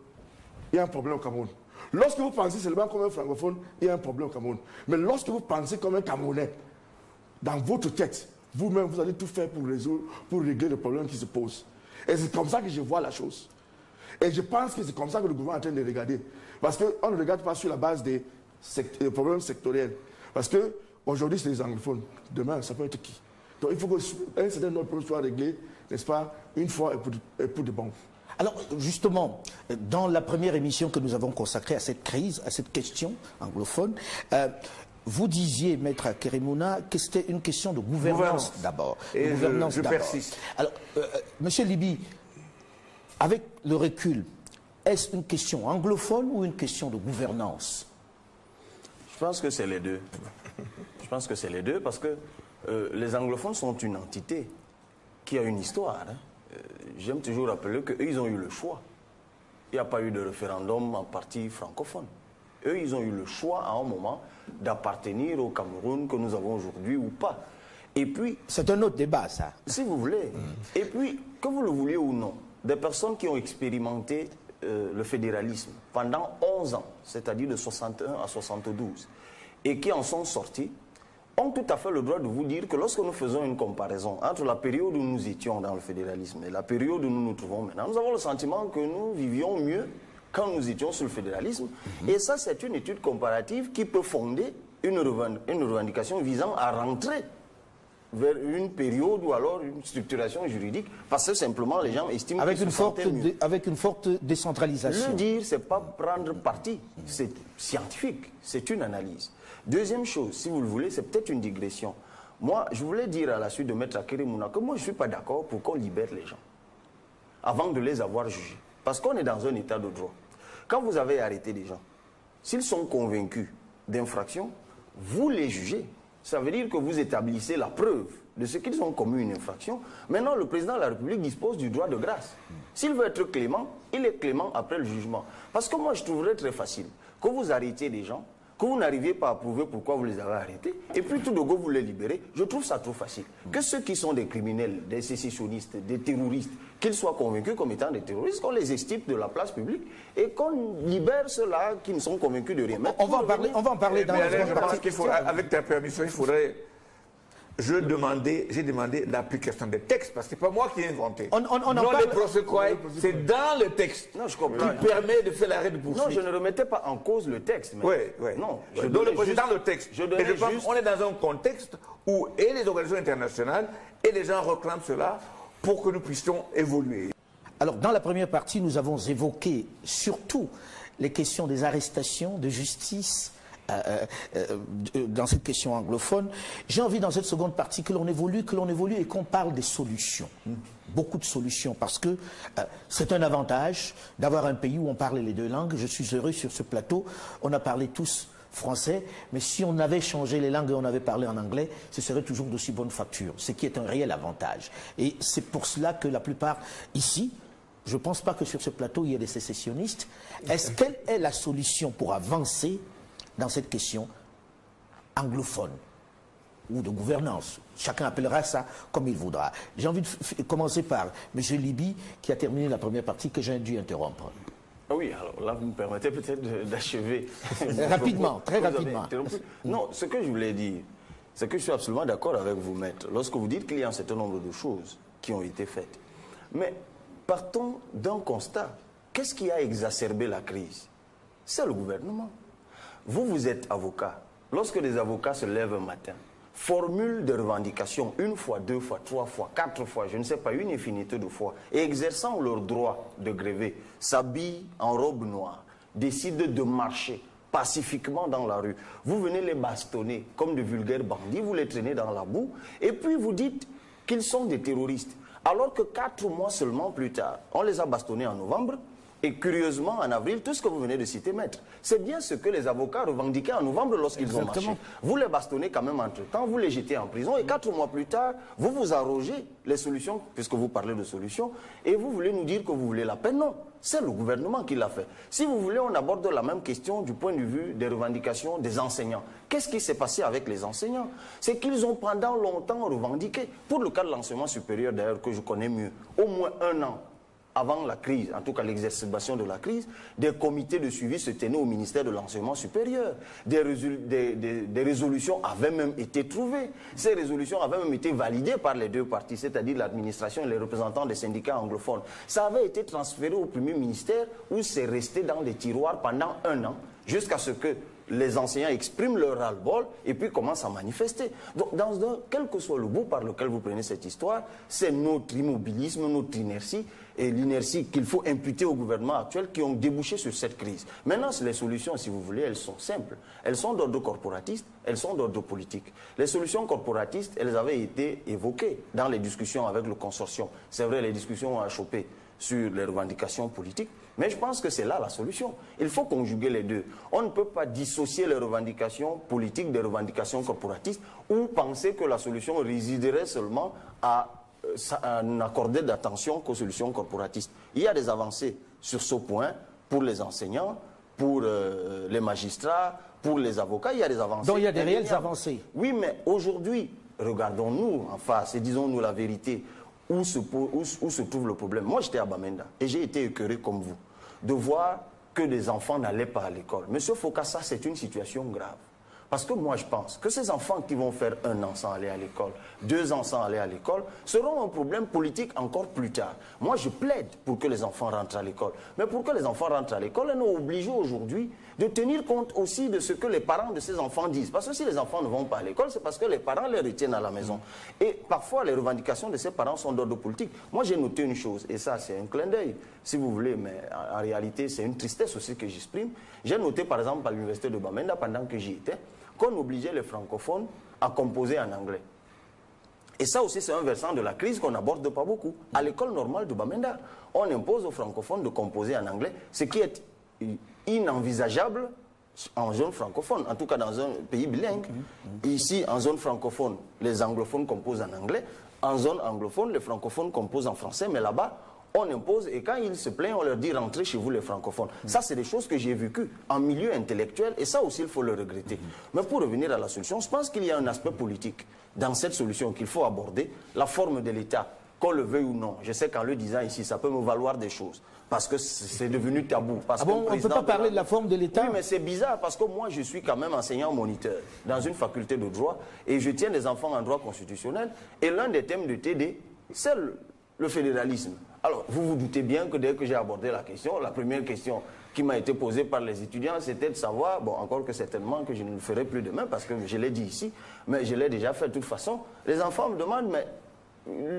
il y a un problème au Cameroun. Lorsque vous pensez seulement comme un francophone, il y a un problème au Cameroun. Mais lorsque vous pensez comme un Camerounais, dans votre tête, vous-même, vous allez tout faire pour régler le problème qui se pose. Et c'est comme ça que je vois la chose. Et je pense que c'est comme ça que le gouvernement est en train de regarder. Parce qu'on ne regarde pas sur la base des problèmes sectoriels. Parce qu'aujourd'hui, c'est les anglophones. Demain, ça peut être qui? Donc il faut qu'un certain nombre de problèmes soient réglés, n'est-ce pas, une fois et pour de bon. Alors, justement, dans la première émission que nous avons consacrée à cette crise, à cette question anglophone, vous disiez, Maître Keremouna, que c'était une question de gouvernance d'abord. Et je persiste. Alors, Monsieur Libi, avec le recul, est-ce une question anglophone ou une question de gouvernance? Je pense que c'est les deux. Je pense que c'est les deux parce que les anglophones sont une entité qui a une histoire. J'aime toujours rappeler qu'eux, ils ont eu le choix. Il n'y a pas eu de référendum en partie francophone. Eux, ils ont eu le choix à un moment d'appartenir au Cameroun que nous avons aujourd'hui ou pas. Et puis... C'est un autre débat, ça. Si vous voulez. Et puis, que vous le vouliez ou non, des personnes qui ont expérimenté le fédéralisme pendant 11 ans, c'est-à-dire de 61 à 72, et qui en sont sortis, ont tout à fait le droit de vous dire que lorsque nous faisons une comparaison entre la période où nous étions dans le fédéralisme et la période où nous nous trouvons maintenant, nous avons le sentiment que nous vivions mieux quand nous étions sur le fédéralisme. Et ça, c'est une étude comparative qui peut fonder une revendication visant à rentrer vers une période ou alors une structuration juridique, parce que simplement les gens estiment avec qu'ils une forte décentralisation. Le dire, c'est pas prendre parti, c'est scientifique, c'est une analyse. Deuxième chose, si vous le voulez, c'est peut-être une digression. Moi, je voulais dire à la suite de Maître Akeremouna que moi, je ne suis pas d'accord pour qu'on libère les gens avant de les avoir jugés. Parce qu'on est dans un état de droit. Quand vous avez arrêté des gens, s'ils sont convaincus d'infraction, vous les jugez. Ça veut dire que vous établissez la preuve de ce qu'ils ont commis une infraction. Maintenant, le président de la République dispose du droit de grâce. S'il veut être clément, il est clément après le jugement. Parce que moi, je trouverais très facile que vous arrêtiez des gens, que vous n'arriviez pas à prouver pourquoi vous les avez arrêtés, et puis tout de go, vous les libérez. Je trouve ça trop facile. Que ceux qui sont des criminels, des sécessionnistes, des terroristes, qu'ils soient convaincus comme étant des terroristes, qu'on les extirpe de la place publique et qu'on libère ceux-là qui ne sont convaincus de rien. On va en parler dans la seconde partie. Avec ta permission, il faudrait... J'ai demandé l'application des textes, parce que ce n'est pas moi qui ai inventé. Les procès c'est dans le texte qui permet de faire l'arrêt de poursuite. Non, je ne remettais pas en cause le texte. Oui. Non, donc c'est dans le texte. On est dans un contexte où et les organisations internationales et les gens réclament cela pour que nous puissions évoluer. Alors, dans la première partie, nous avons évoqué surtout les questions des arrestations, de justice, dans cette question anglophone. J'ai envie dans cette seconde partie que l'on évolue et qu'on parle des solutions. Beaucoup de solutions, parce que c'est un avantage d'avoir un pays où on parle les deux langues. Je suis heureux sur ce plateau, on a parlé tous français, mais si on avait changé les langues et on avait parlé en anglais, ce serait toujours d'aussi bonne facture, ce qui est un réel avantage. Et c'est pour cela que la plupart ici, je ne pense pas que sur ce plateau il y ait des sécessionnistes. Quelle est la solution pour avancer dans cette question anglophone ou de gouvernance? Chacun appellera ça comme il voudra. J'ai envie de commencer par M. Liby, qui a terminé la première partie, que j'ai dû interrompre. Oui, alors là, vous me permettez peut-être d'achever. Rapidement, très rapidement. Non, ce que je voulais dire, c'est que je suis absolument d'accord avec vous, maître, lorsque vous dites qu'il y a un certain nombre de choses qui ont été faites. Mais partons d'un constat. Qu'est-ce qui a exacerbé la crise? C'est le gouvernement. Vous êtes avocat. Lorsque les avocats se lèvent un matin, formulent des revendications une fois, deux fois, trois fois, quatre fois, je ne sais pas, une infinité de fois, et exerçant leur droit de gréver, s'habillent en robe noire, décident de marcher pacifiquement dans la rue. Vous venez les bastonner comme de vulgaires bandits, vous les traînez dans la boue, et puis vous dites qu'ils sont des terroristes. Alors que 4 mois seulement plus tard, on les a bastonnés en novembre, et curieusement, en avril, tout ce que vous venez de citer, maître, c'est bien ce que les avocats revendiquaient en novembre lorsqu'ils ont marché. Vous les bastonnez quand même entre-temps, vous les jetez en prison, et 4 mois plus tard, vous vous arrogez les solutions, puisque vous parlez de solutions, et vous voulez nous dire que vous voulez la paix. Non, c'est le gouvernement qui l'a fait. Si vous voulez, on aborde la même question du point de vue des revendications des enseignants. Qu'est-ce qui s'est passé avec les enseignants? C'est qu'ils ont pendant longtemps revendiqué, pour le cas de l'enseignement supérieur d'ailleurs, que je connais mieux, au moins 1 an avant la crise, en tout cas l'exacerbation de la crise, des comités de suivi se tenaient au ministère de l'enseignement supérieur. Des résolutions avaient même été trouvées. Ces résolutions avaient même été validées par les deux parties, c'est-à-dire l'administration et les représentants des syndicats anglophones. Ça avait été transféré au premier ministère où c'est resté dans les tiroirs pendant 1 an, jusqu'à ce que les enseignants expriment leur ras-le-bol et puis commencent à manifester. Donc, quel que soit le bout par lequel vous prenez cette histoire, c'est notre immobilisme, notre inertie, et l'inertie qu'il faut imputer au gouvernement actuel qui ont débouché sur cette crise. Maintenant, les solutions, si vous voulez, elles sont simples. Elles sont d'ordre corporatiste, elles sont d'ordre politique. Les solutions corporatistes, elles avaient été évoquées dans les discussions avec le consortium. C'est vrai, les discussions ont achoppé sur les revendications politiques, mais je pense que c'est là la solution. Il faut conjuguer les deux. On ne peut pas dissocier les revendications politiques des revendications corporatistes ou penser que la solution résiderait seulement à n'accorder d'attention qu'aux solutions corporatistes. Il y a des avancées sur ce point pour les enseignants, pour les magistrats, pour les avocats, il y a des avancées. Donc il y a des réelles avancées. Oui, mais aujourd'hui, regardons-nous en face et disons-nous la vérité. Où se trouve le problème? Moi, j'étais à Bamenda et j'ai été écœuré comme vous de voir que des enfants n'allaient pas à l'école. Monsieur Foka, ça, c'est une situation grave. Parce que moi, je pense que ces enfants qui vont faire 1 an sans aller à l'école, 2 ans sans aller à l'école, seront un problème politique encore plus tard. Moi, je plaide pour que les enfants rentrent à l'école. Mais pour que les enfants rentrent à l'école, ils sont obligés aujourd'hui de tenir compte aussi de ce que les parents de ces enfants disent. Parce que si les enfants ne vont pas à l'école, c'est parce que les parents les retiennent à la maison. Et parfois, les revendications de ces parents sont d'ordre politique. Moi, j'ai noté une chose, et ça, c'est un clin d'œil, si vous voulez, mais en réalité, c'est une tristesse aussi que j'exprime. J'ai noté, par exemple, à l'université de Bamenda, pendant que j'y étais, qu'on obligeait les francophones à composer en anglais. Et ça aussi, c'est un versant de la crise qu'on n'aborde pas beaucoup. À l'école normale de Bamenda, on impose aux francophones de composer en anglais, ce qui est inenvisageable en zone francophone, en tout cas dans un pays bilingue. Ici, en zone francophone, les anglophones composent en anglais. En zone anglophone, les francophones composent en français, mais là-bas, on impose, et quand ils se plaignent, on leur dit rentrez chez vous les francophones. Ça, c'est des choses que j'ai vécues en milieu intellectuel, et ça aussi, il faut le regretter. Mais pour revenir à la solution, je pense qu'il y a un aspect politique dans cette solution qu'il faut aborder, la forme de l'État, qu'on le veuille ou non. Je sais qu'en le disant ici, ça peut me valoir des choses, parce que c'est devenu tabou. Parce bon, on ne peut pas parler de la forme de l'État? Oui, mais c'est bizarre, parce que moi, je suis quand même enseignant-moniteur dans une faculté de droit, et je tiens des enfants en droit constitutionnel, et l'un des thèmes de TD, c'est le fédéralisme. Alors, vous vous doutez bien que dès que j'ai abordé la question, la première question qui m'a été posée par les étudiants, c'était de savoir, bon, encore que certainement que je ne le ferai plus demain, parce que je l'ai dit ici, mais je l'ai déjà fait de toute façon. Les enfants me demandent, mais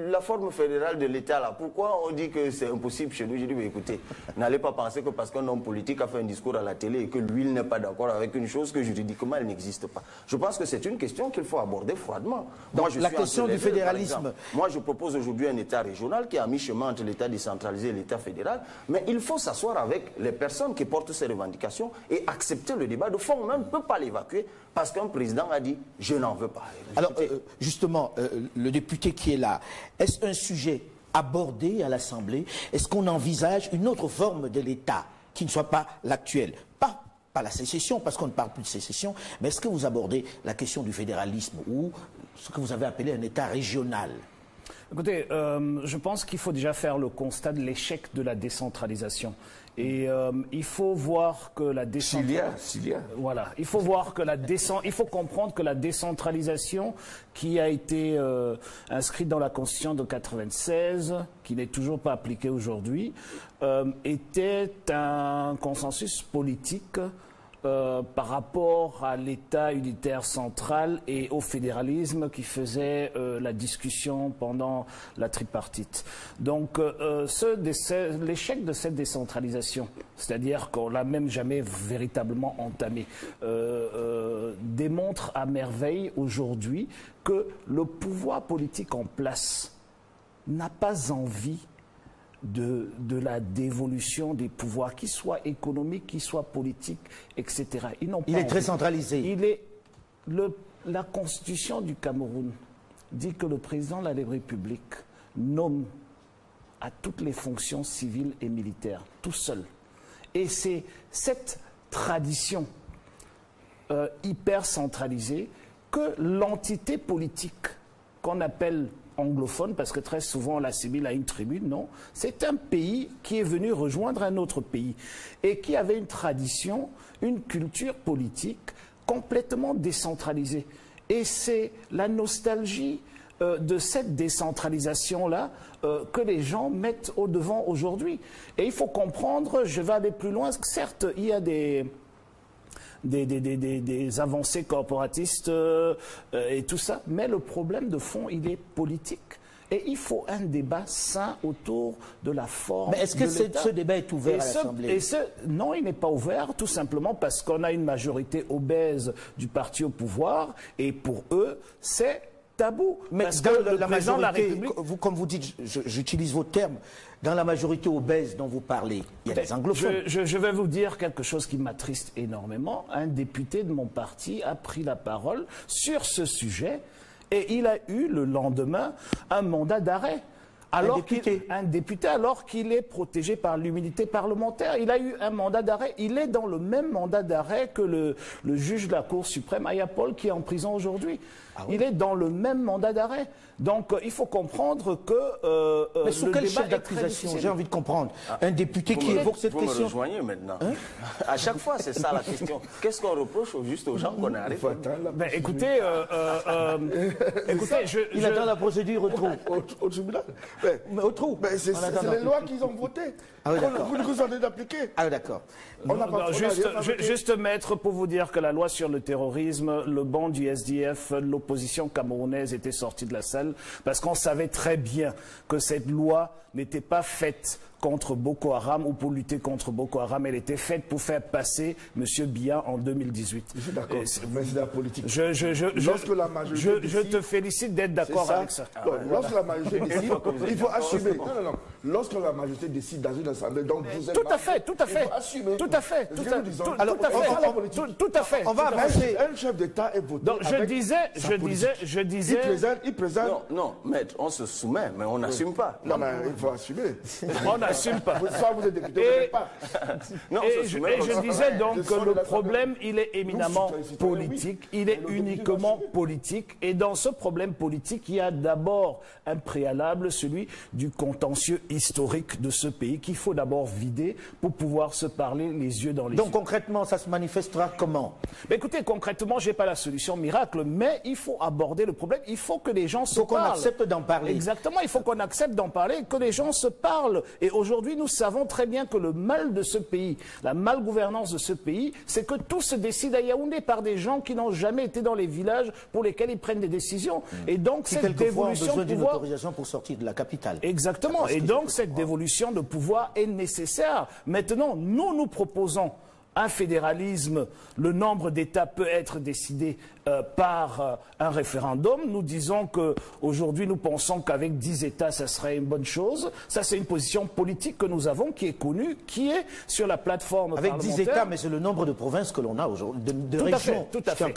la forme fédérale de l'État, là, pourquoi on dit que c'est impossible chez nous? J'ai dit, mais écoutez, n'allez pas penser que parce qu'un homme politique a fait un discours à la télé et que lui, il n'est pas d'accord avec une chose, que juridiquement, elle n'existe pas. Je pense que c'est une question qu'il faut aborder froidement. Donc, moi, je la suis question du fédéralisme. Moi, je propose aujourd'hui un État régional qui est à mi-chemin entre l'État décentralisé et l'État fédéral, mais il faut s'asseoir avec les personnes qui portent ces revendications et accepter le débat de fond. On ne peut pas l'évacuer parce qu'un président a dit « je n'en veux pas ». Alors, justement, le député qui est là, est-ce un sujet abordé à l'Assemblée? Est-ce qu'on envisage une autre forme de l'État qui ne soit pas l'actuelle? Pas la sécession, parce qu'on ne parle plus de sécession, mais est-ce que vous abordez la question du fédéralisme ou ce que vous avez appelé un État régional? Écoutez, je pense qu'il faut déjà faire le constat de l'échec de la décentralisation. Et il faut voir que la décentralisation... Voilà, il faut voir que il faut comprendre que la décentralisation qui a été inscrite dans la Constitution de 1996, qui n'est toujours pas appliquée aujourd'hui, était un consensus politique par rapport à l'État unitaire central et au fédéralisme qui faisait la discussion pendant la tripartite. Donc l'échec de cette décentralisation, c'est-à-dire qu'on l'a même jamais véritablement entamée, démontre à merveille aujourd'hui que le pouvoir politique en place n'a pas envie de la dévolution des pouvoirs, qu'ils soient économiques, qu'ils soient politiques, etc. Il est très centralisé. La Constitution du Cameroun dit que le président de la République nomme à toutes les fonctions civiles et militaires, tout seul. Et c'est cette tradition hyper centralisée que l'entité politique qu'on appelle anglophone, parce que très souvent la CIMIL a une tribune, non. C'est un pays qui est venu rejoindre un autre pays et qui avait une tradition, une culture politique complètement décentralisée. Et c'est la nostalgie de cette décentralisation-là que les gens mettent au devant aujourd'hui. Et il faut comprendre, je vais aller plus loin, certes, il y a des avancées corporatistes et tout ça, mais le problème de fond, il est politique. Et il faut un débat sain autour de la forme. Mais est-ce que ce débat est ouvert à l'Assemblée? Non, il n'est pas ouvert, tout simplement parce qu'on a une majorité obèse du parti au pouvoir, et pour eux, c'est tabou. Mais parce dans que le la président de la majorité, République... comme vous dites, j'utilise vos termes, dans la majorité obèse dont vous parlez, il y a des anglophones. Je vais vous dire quelque chose qui m'attriste énormément. Un député de mon parti a pris la parole sur ce sujet et il a eu le lendemain un mandat d'arrêt. Un député, alors qu'il est protégé par l'immunité parlementaire. Il a eu un mandat d'arrêt. Il est dans le même mandat d'arrêt que le juge de la Cour suprême, Ayapol, qui est en prison aujourd'hui. Ah oui. Il est dans le même mandat d'arrêt. Donc, il faut comprendre que mais sous quel chef d'accusation? J'ai envie de comprendre. Un député qui évoque cette question. Vous me rejoignez maintenant. Hein? À chaque fois, c'est ça la question. Qu'est-ce qu'on reproche juste aux gens qu'on arrive? Écoutez, il attend la procédure au tribunal. Mais au trou. Mais c'est En attendant. les lois qu'ils ont votées. Ah oui, d'accord. Vous nous en train d'appliquer. Ah, d'accord. On n'a pas Juste, maître, pour vous dire que la loi sur le terrorisme, le banc du SDF, l'opposition camerounaise était sortie de la salle parce qu'on savait très bien que cette loi n'était pas faite contre Boko Haram ou pour lutter contre Boko Haram. Elle était faite pour faire passer M. Biya en 2018. Je suis d'accord, mais c'est la politique. Lorsque la majorité je te félicite d'être d'accord avec ça. Lorsque la majorité décide, il faut assumer. Non. Lorsque la majorité décide dans une assemblée, donc vous êtes tout à fait. Il faut assumer. Tout à fait. Tout à fait. On va avancer. Un chef d'État est voté. Donc, je disais. Il présente. Non, maître, on se soumet, mais on n'assume pas. Non, mais il faut assumer. On n'assume pas. Soit vous êtes député, vous n'êtes pas. Non, Et je disais donc que le problème, il est éminemment politique, il est uniquement politique. Et dans ce problème politique, il y a d'abord un préalable, celui du contentieux historique de ce pays, qu'il faut d'abord vider pour pouvoir se parler les yeux dans les yeux. Donc concrètement, ça se manifestera comment? Mais écoutez, concrètement, je n'ai pas la solution miracle, mais il faut aborder le problème. Il faut que les gens se parlent. Il faut qu'on accepte d'en parler. Exactement, il faut qu'on accepte d'en parler, que les gens se parlent. Et aujourd'hui, nous savons très bien que le mal de ce pays, la malgouvernance de ce pays, c'est que tout se décide à Yaoundé par des gens qui n'ont jamais été dans les villages pour lesquels ils prennent des décisions. Et donc, Qui cette quelquefois ont dévolution besoin de d'une pouvoir... autorisation pour sortir de la capitale. Exactement. Et donc, cette dévolution de pouvoir est nécessaire. Maintenant, nous proposons un fédéralisme, le nombre d'États peut être décidé par un référendum. Nous disons qu'aujourd'hui, nous pensons qu'avec 10 États, ça serait une bonne chose. Ça, c'est une position politique que nous avons, qui est connue, qui est sur la plateforme Avec parlementaire. 10 États, mais c'est le nombre de provinces que l'on a aujourd'hui, de Tout à régions. fait, tout à fait.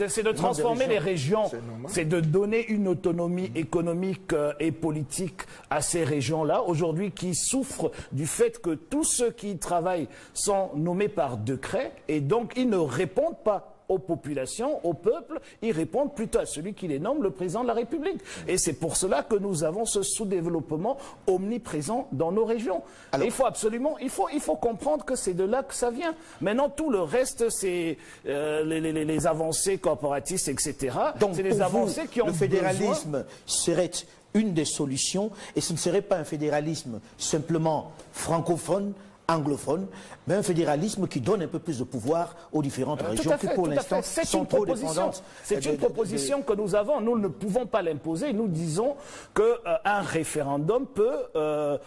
C'est de transformer les régions, c'est de donner une autonomie économique et politique à ces régions-là, aujourd'hui qui souffrent du fait que tous ceux qui y travaillent sont nommés par décret et donc ils ne répondent pas aux populations, au peuple, ils répondent plutôt à celui qui les nomme, le président de la République. Et c'est pour cela que nous avons ce sous-développement omniprésent dans nos régions. Alors, il faut absolument, il faut comprendre que c'est de là que ça vient. Maintenant, tout le reste, c'est les avancées corporatistes, etc. Donc, c'est des avancées qui ont le fédéralisme besoin... serait une des solutions, et ce ne serait pas un fédéralisme simplement francophone, anglophone, mais un fédéralisme qui donne un peu plus de pouvoir aux différentes régions qui, pour l'instant, sont trop dépendantes. C'est une proposition que nous avons. Nous ne pouvons pas l'imposer. Nous disons qu'un référendum peut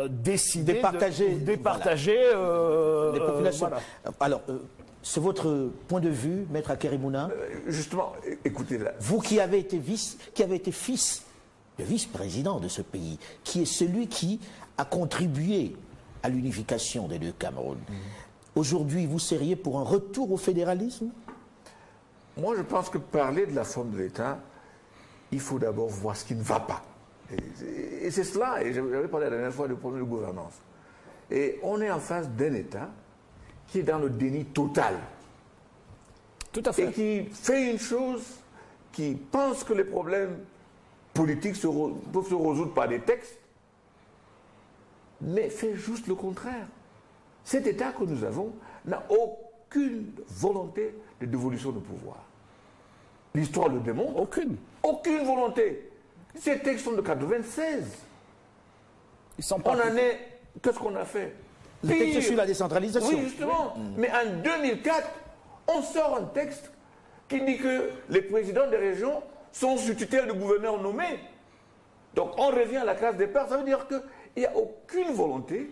décider départager les populations. Voilà. Alors, c'est votre point de vue, Maître Akerimuna. Justement, écoutez là. Vous qui avez été fils de vice-président de ce pays, qui est celui qui a contribué à l'unification des deux Cameroun. Aujourd'hui, vous seriez pour un retour au fédéralisme? Moi, je pense que parler de la forme de l'État, il faut d'abord voir ce qui ne va pas. Et c'est cela, et j'avais parlé la dernière fois du problème de gouvernance. Et on est en face d'un État qui est dans le déni total. Tout à fait. Et qui fait une chose, qui pense que les problèmes politiques peuvent se résoudre par des textes, mais fait juste le contraire. Cet État que nous avons n'a aucune volonté de dévolution de pouvoir. L'histoire le démontre. Aucune volonté. Ces textes sont de 1996. Ils sont pas... Qu'est-ce qu'on a fait? Le texte sur la décentralisation. Oui, justement. Mais en 2004, on sort un texte qui dit que les présidents des régions sont sous tutelle de gouverneurs nommés. Donc on revient à la case départ. Ça veut dire que il n'y a aucune volonté,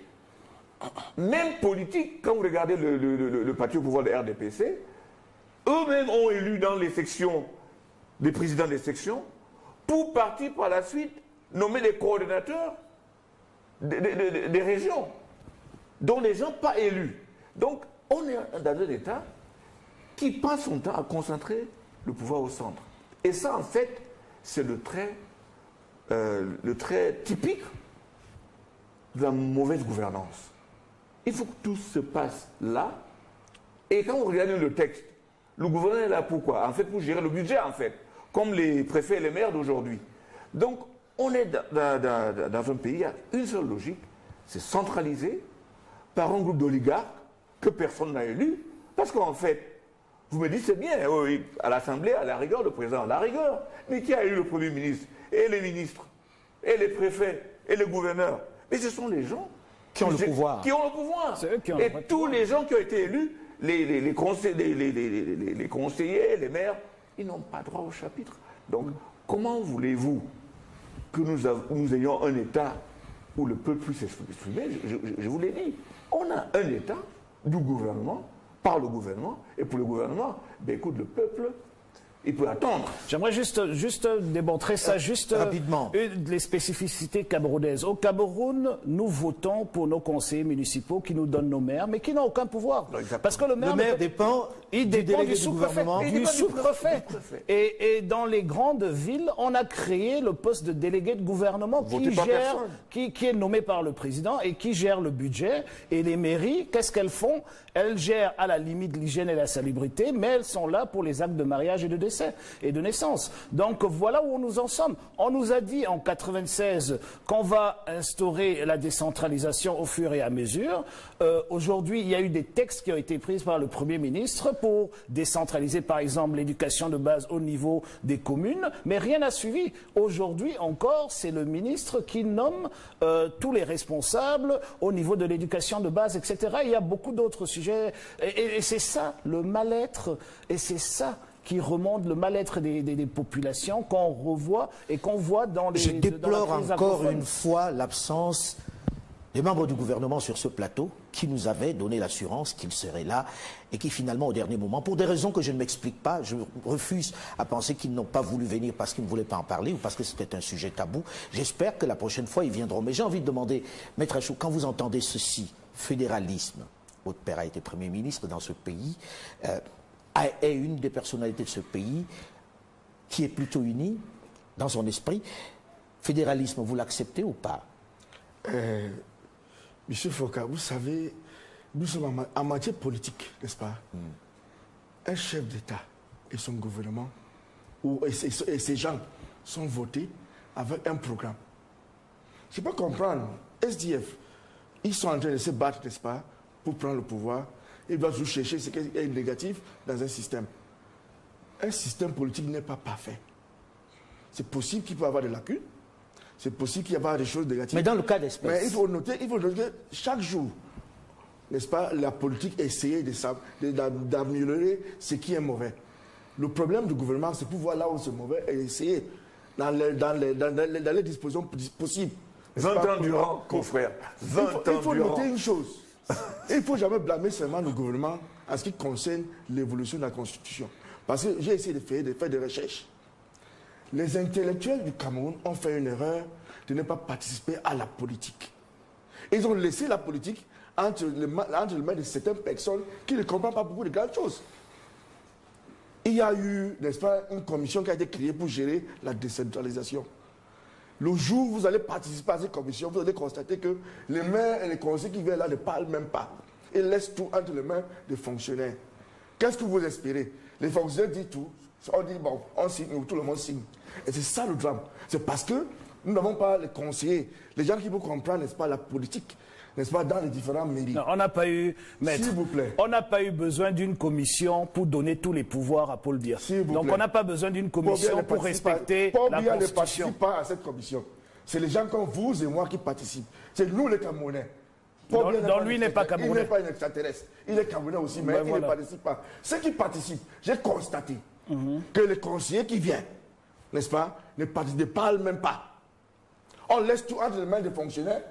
même politique, quand vous regardez le parti au pouvoir de RDPC, eux-mêmes ont élu dans les sections, des présidents des sections, pour partir par la suite nommer des coordonnateurs des régions, dont les gens pas élus. Donc on est dans un État qui passe son temps à concentrer le pouvoir au centre. Et ça, en fait, c'est le trait typique de la mauvaise gouvernance. Il faut que tout se passe là. Et quand vous regardez le texte, le gouvernement est là pour quoi? En fait, pour gérer le budget, en fait, comme les préfets et les maires d'aujourd'hui. Donc, on est dans un pays, il y a une seule logique, c'est centralisé par un groupe d'oligarques que personne n'a élu. Parce qu'en fait, vous me dites, c'est bien, à l'Assemblée, à la rigueur, le président à la rigueur. Mais qui a élu le Premier ministre et les ministres? et les préfets, et les gouverneurs. Mais ce sont les gens qui ont le pouvoir. Qui ont le pouvoir. C'est eux qui ont et le tous les gens qui ont été élus, les conseillers, les maires, ils n'ont pas droit au chapitre. Donc, comment voulez-vous que nous ayons un État où le peuple puisse s'exprimer? Je vous l'ai dit. On a un État du gouvernement, par le gouvernement, et pour le gouvernement, ben écoute, le peuple, il peut attendre. J'aimerais juste démontrer ça, rapidement. Les spécificités camerounaises. Au Cameroun, nous votons pour nos conseillers municipaux qui nous donnent nos maires, mais qui n'ont aucun pouvoir. Parce que le maire dépend du sous-préfet. Du sous-préfet. Et dans les grandes villes, on a créé le poste de délégué de gouvernement qui est nommé par le président et qui gère le budget. Et les mairies, qu'est-ce qu'elles font? Elles gèrent à la limite l'hygiène et la salubrité, mais elles sont là pour les actes de mariage et de décès et de naissance. Donc voilà où nous en sommes. On nous a dit en 96 qu'on va instaurer la décentralisation au fur et à mesure. Aujourd'hui, il y a eu des textes qui ont été pris par le Premier ministre pour décentraliser par exemple l'éducation de base au niveau des communes, mais rien n'a suivi. Aujourd'hui encore, c'est le ministre qui nomme tous les responsables au niveau de l'éducation de base, etc. Il y a beaucoup d'autres sujets et c'est ça le mal-être, et c'est ça qui remonte le mal-être des populations qu'on revoit et qu'on voit dans les... Je déplore dans la crise encore anglophone. une fois l'absence des membres du gouvernement sur ce plateau qui nous avaient donné l'assurance qu'ils seraient là et qui finalement au dernier moment, pour des raisons que je ne m'explique pas, je refuse à penser qu'ils n'ont pas voulu venir parce qu'ils ne voulaient pas en parler ou parce que c'était un sujet tabou. J'espère que la prochaine fois ils viendront. Mais j'ai envie de demander, Maître Achou, quand vous entendez ceci, fédéralisme, votre père a été Premier ministre dans ce pays, est une des personnalités de ce pays qui est plutôt unie dans son esprit. Fédéralisme, vous l'acceptez ou pas? Monsieur Foka, vous savez, nous sommes en matière politique, n'est-ce pas? Un chef d'État et son gouvernement, et ses gens sont votés avec un programme. Je peux comprendre, SDF, ils sont en train de se battre, n'est-ce pas, pour prendre le pouvoir. Ils doivent toujours chercher ce qui est négatif dans un système. Un système politique n'est pas parfait. C'est possible qu'il peut y avoir des lacunes. C'est possible qu'il y ait des choses négatives. Mais dans le cas d'espèce. Mais il faut noter que chaque jour, n'est-ce pas, la politique essaie d'améliorer ce qui est mauvais. Le problème du gouvernement, c'est pour voir là où c'est mauvais et essayer dans les dispositions possibles. 20 ans durant, confrère. 20 ans durant. Il faut noter une chose. Il ne faut jamais blâmer seulement le gouvernement en ce qui concerne l'évolution de la Constitution. Parce que j'ai essayé de faire des recherches. Les intellectuels du Cameroun ont fait une erreur de ne pas participer à la politique. Ils ont laissé la politique entre les mains de certaines personnes qui ne comprennent pas beaucoup de grandes choses. Il y a eu, n'est-ce pas, une commission qui a été créée pour gérer la décentralisation. Le jour où vous allez participer à cette commission, vous allez constater que les maires et les conseillers qui viennent là ne parlent même pas. Ils laissent tout entre les mains des fonctionnaires. Qu'est-ce que vous espérez? Les fonctionnaires disent tout. On dit, bon, on signe, tout le monde signe. Et c'est ça le drame. C'est parce que nous n'avons pas les conseillers, les gens qui vont comprendre, n'est-ce pas, la politique, n'est-ce pas, dans les différents mairies. Non, on n'a pas eu, maître, s'il vous plaît, on n'a pas eu besoin d'une commission pour donner tous les pouvoirs à Paul Biya. Donc plaît, on n'a pas besoin d'une commission pour respecter la Paul Biya ne Constitution. participe pas à cette commission. C'est les gens comme vous et moi qui participent. C'est nous les Camerounais. Donc lui n'est pas Camerounais. Il n'est pas un extraterrestre. Il est Camerounais aussi, mais il ne participe pas. Ceux qui participent, j'ai constaté que les conseillers qui viennent, n'est-ce pas, ne parlent même pas. On laisse tout entre les mains des fonctionnaires,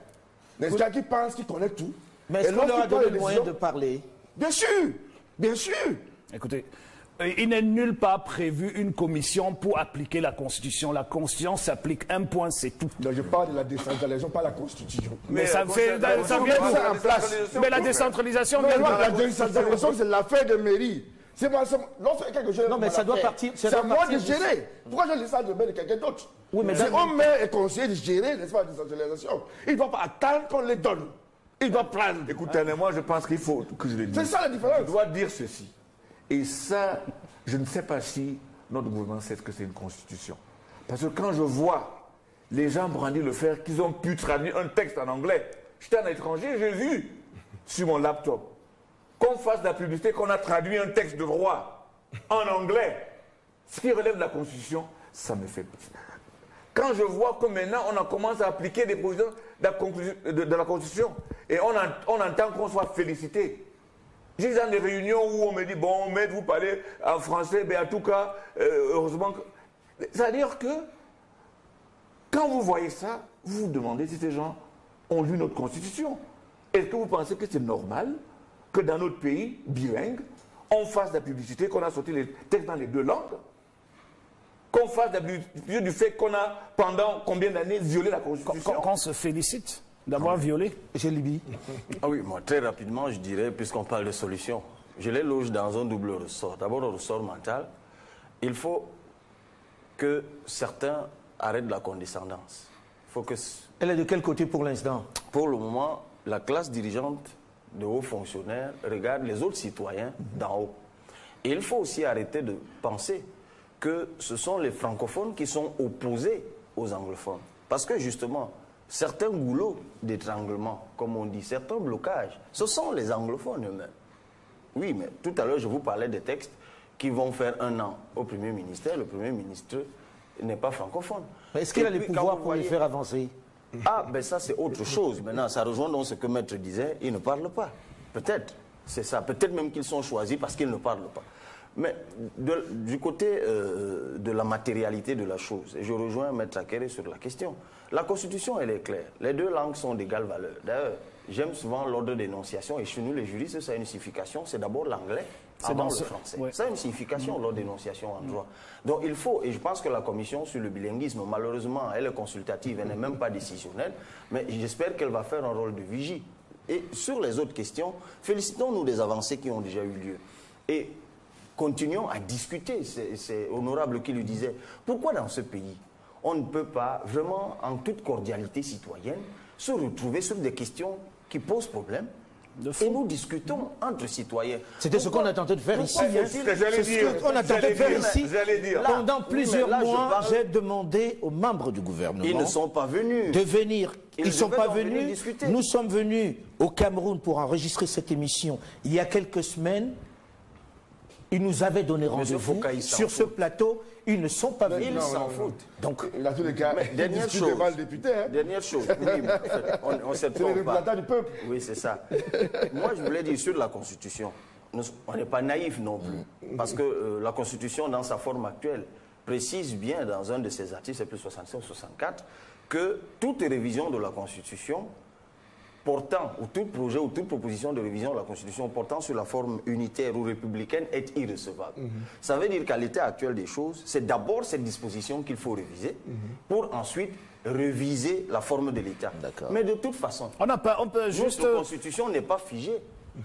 n'est-ce pas, qui pensent qu'ils connaissent tout. Mais est-ce qu'on leur a donné le moyen de parler? Bien sûr, bien sûr. Écoutez, il n'est nulle part prévu une commission pour appliquer la Constitution. La Constitution s'applique, un point, c'est tout. Donc je parle de la décentralisation, pas la Constitution. Mais ça vient en place. Mais la décentralisation... La décentralisation, c'est l'affaire des mairies. C'est moi, quelque chose. Non, mais ça doit partir. C'est à moi de gérer. Pourquoi je laisse ça de main de quelqu'un d'autre? Oui, mais c'est au maire et conseiller de gérer, n'est-ce pas, la décentralisation. Il ne doit pas attendre qu'on les donne. Il doit prendre. Écoutez, moi, je pense qu'il faut que je le dise. C'est ça la différence. Je dois dire ceci. Et ça, je ne sais pas si notre gouvernement sait ce que c'est une constitution. Parce que quand je vois les gens brandir le fer, qu'ils ont pu traduire un texte en anglais, j'étais un étranger, j'ai vu sur mon laptop qu'on fasse de la publicité, qu'on a traduit un texte de droit en anglais, ce qui relève de la Constitution, ça me fait... quand je vois que maintenant on a commencé à appliquer des positions de la Constitution et on entend qu'on soit félicité. J'ai dans des réunions où on me dit, bon, maître, vous parlez en français, mais en tout cas, heureusement que... C'est-à-dire que, quand vous voyez ça, vous vous demandez si ces gens ont lu notre Constitution. Est-ce que vous pensez que c'est normal que dans notre pays, bilingue, on fasse de la publicité, qu'on a sorti les textes dans les 2 langues, qu'on fasse de la publicité du fait qu'on a, pendant combien d'années, violé la Constitution? Qu'on se félicite d'avoir violé. J'ai Libye. Ah oui, moi, très rapidement, je dirais, puisqu'on parle de solutions, je les loge dans un double ressort. D'abord, le ressort mental. Il faut que certains arrêtent la condescendance. Il faut que... Elle est de quel côté pour l'instant? Pour le moment, la classe dirigeante de hauts fonctionnaires regarde les autres citoyens d'en haut. Et il faut aussi arrêter de penser que ce sont les francophones qui sont opposés aux anglophones. Parce que justement, certains goulots d'étranglement, comme on dit, certains blocages, ce sont les anglophones eux-mêmes. Oui, mais tout à l'heure, je vous parlais des textes qui vont faire 1 an au Premier ministère. Le Premier ministre n'est pas francophone. Est-ce qu'il a les pouvoirs pour les faire avancer? Ah, ben ça c'est autre chose. Maintenant, ça rejoint donc ce que Maître disait, ils ne parlent pas. Peut-être, c'est ça. Peut-être même qu'ils sont choisis parce qu'ils ne parlent pas. Mais du côté de la matérialité de la chose, et je rejoins Maître Akere sur la question, la Constitution, elle est claire. Les 2 langues sont d'égale valeur. D'ailleurs, j'aime souvent l'ordre d'énonciation, et chez nous, les juristes, ça a une signification, c'est d'abord l'anglais, avant le français. Ouais. Ça a une signification, l'ordre d'énonciation en droit. Donc il faut, et je pense que la commission sur le bilinguisme, malheureusement, elle est consultative, elle n'est même pas décisionnelle, mais j'espère qu'elle va faire un rôle de vigie. Et sur les autres questions, félicitons-nous des avancées qui ont déjà eu lieu. Et continuons à discuter, c'est honorable qui le disait. Pourquoi dans ce pays, on ne peut pas vraiment, en toute cordialité citoyenne, se retrouver sur des questions qui posent problème et nous discutons entre citoyens. C'était ce qu'on a tenté de faire ici. C'est ce qu'on a tenté de faire ici. Là, pendant plusieurs mois, j'ai demandé aux membres du gouvernement. Ils ne sont pas venus. De venir. Ils ne sont pas venus. Nous sommes venus au Cameroun pour enregistrer cette émission il y a quelques semaines. Ils nous avaient donné rendez-vous sur ce plateau. Ils ne sont pas venus. Ils s'en foutent. Donc, dans tous les cas, dernière chose. Devant le député, hein. Dernière chose. Oui, on s'est c'est le représentant du peuple. Oui, c'est ça. Moi, je voulais dire sur la Constitution, on n'est pas naïf non plus. Parce que la Constitution, dans sa forme actuelle, précise bien dans un de ses articles, c'est plus 65 ou 64, que toute révision de la Constitution portant, ou tout projet ou toute proposition de révision de la Constitution portant sur la forme unitaire ou républicaine est irrecevable. Ça veut dire qu'à l'état actuel des choses, c'est d'abord cette disposition qu'il faut réviser pour ensuite réviser la forme de l'État. Mais de toute façon, notre Constitution n'est pas figée.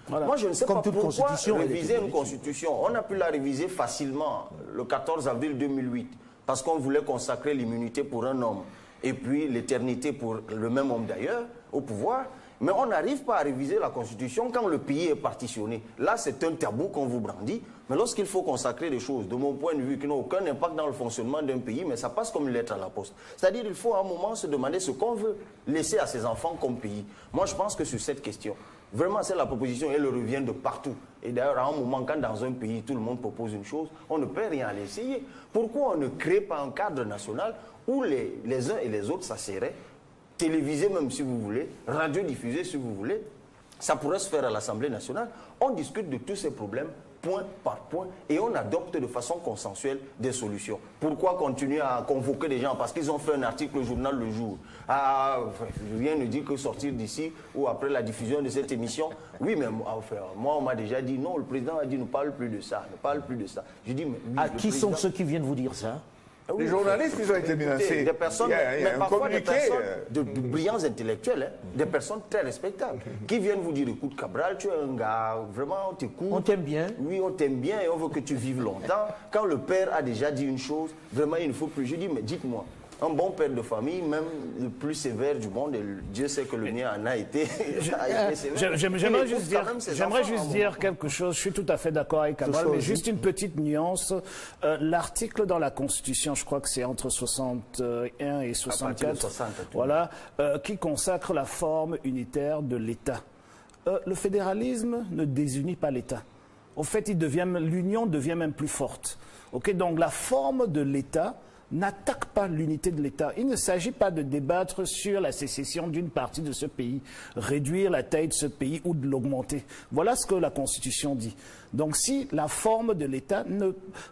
Voilà. Moi, je ne sais pas pourquoi réviser une Constitution. On a pu la réviser facilement le 14 avril 2008 parce qu'on voulait consacrer l'immunité pour un homme et puis l'éternité pour le même homme d'ailleurs au pouvoir. Mais on n'arrive pas à réviser la Constitution quand le pays est partitionné. Là, c'est un tabou qu'on vous brandit. Mais lorsqu'il faut consacrer des choses, de mon point de vue, qui n'ont aucun impact dans le fonctionnement d'un pays, mais ça passe comme une lettre à la poste. C'est-à-dire qu'il faut à un moment se demander ce qu'on veut laisser à ses enfants comme pays. Moi, je pense que sur cette question, vraiment, c'est la proposition, elle revient de partout. Et d'ailleurs, à un moment, quand dans un pays, tout le monde propose une chose, on ne peut rien à l'essayer. Pourquoi on ne crée pas un cadre national où les uns et les autres s'asseraient, télévisé même si vous voulez, radiodiffusé si vous voulez, ça pourrait se faire à l'Assemblée nationale. On discute de tous ces problèmes point par point et on adopte de façon consensuelle des solutions. Pourquoi continuer à convoquer des gens? Parce qu'ils ont fait un article au journal Le Jour. Ah, rien ne dit que sortir d'ici ou après la diffusion de cette émission. Oui, mais moi on m'a déjà dit non, le président a dit ne parle plus de ça, ne parle plus de ça. Je dis mais oui, qui sont ceux qui viennent vous dire ça? Les journalistes qui ont été menacés. Des personnes, mais parfois des personnes de brillants intellectuels, hein, des personnes très respectables, qui viennent vous dire, écoute Cabral, tu es un gars, vraiment on t'écoute. On t'aime bien. Oui, on t'aime bien et on veut que tu vives longtemps. Quand le père a déjà dit une chose, vraiment il ne faut plus. Je dis, mais dites-moi, un bon père de famille, même le plus sévère du monde, et Dieu sait que le mien en a été, sévère. J'aimerais juste dire quelque chose, je suis tout à fait d'accord avec Cabral, mais juste une petite nuance. L'article dans la Constitution, je crois que c'est entre 61 et 64, 60, voilà, qui consacre la forme unitaire de l'État. Le fédéralisme ne désunit pas l'État. Au fait, l'union devient même plus forte. Okay, donc la forme de l'État n'attaque pas l'unité de l'État. Il ne s'agit pas de débattre sur la sécession d'une partie de ce pays, réduire la taille de ce pays ou de l'augmenter. Voilà ce que la Constitution dit. Donc si la forme de l'État,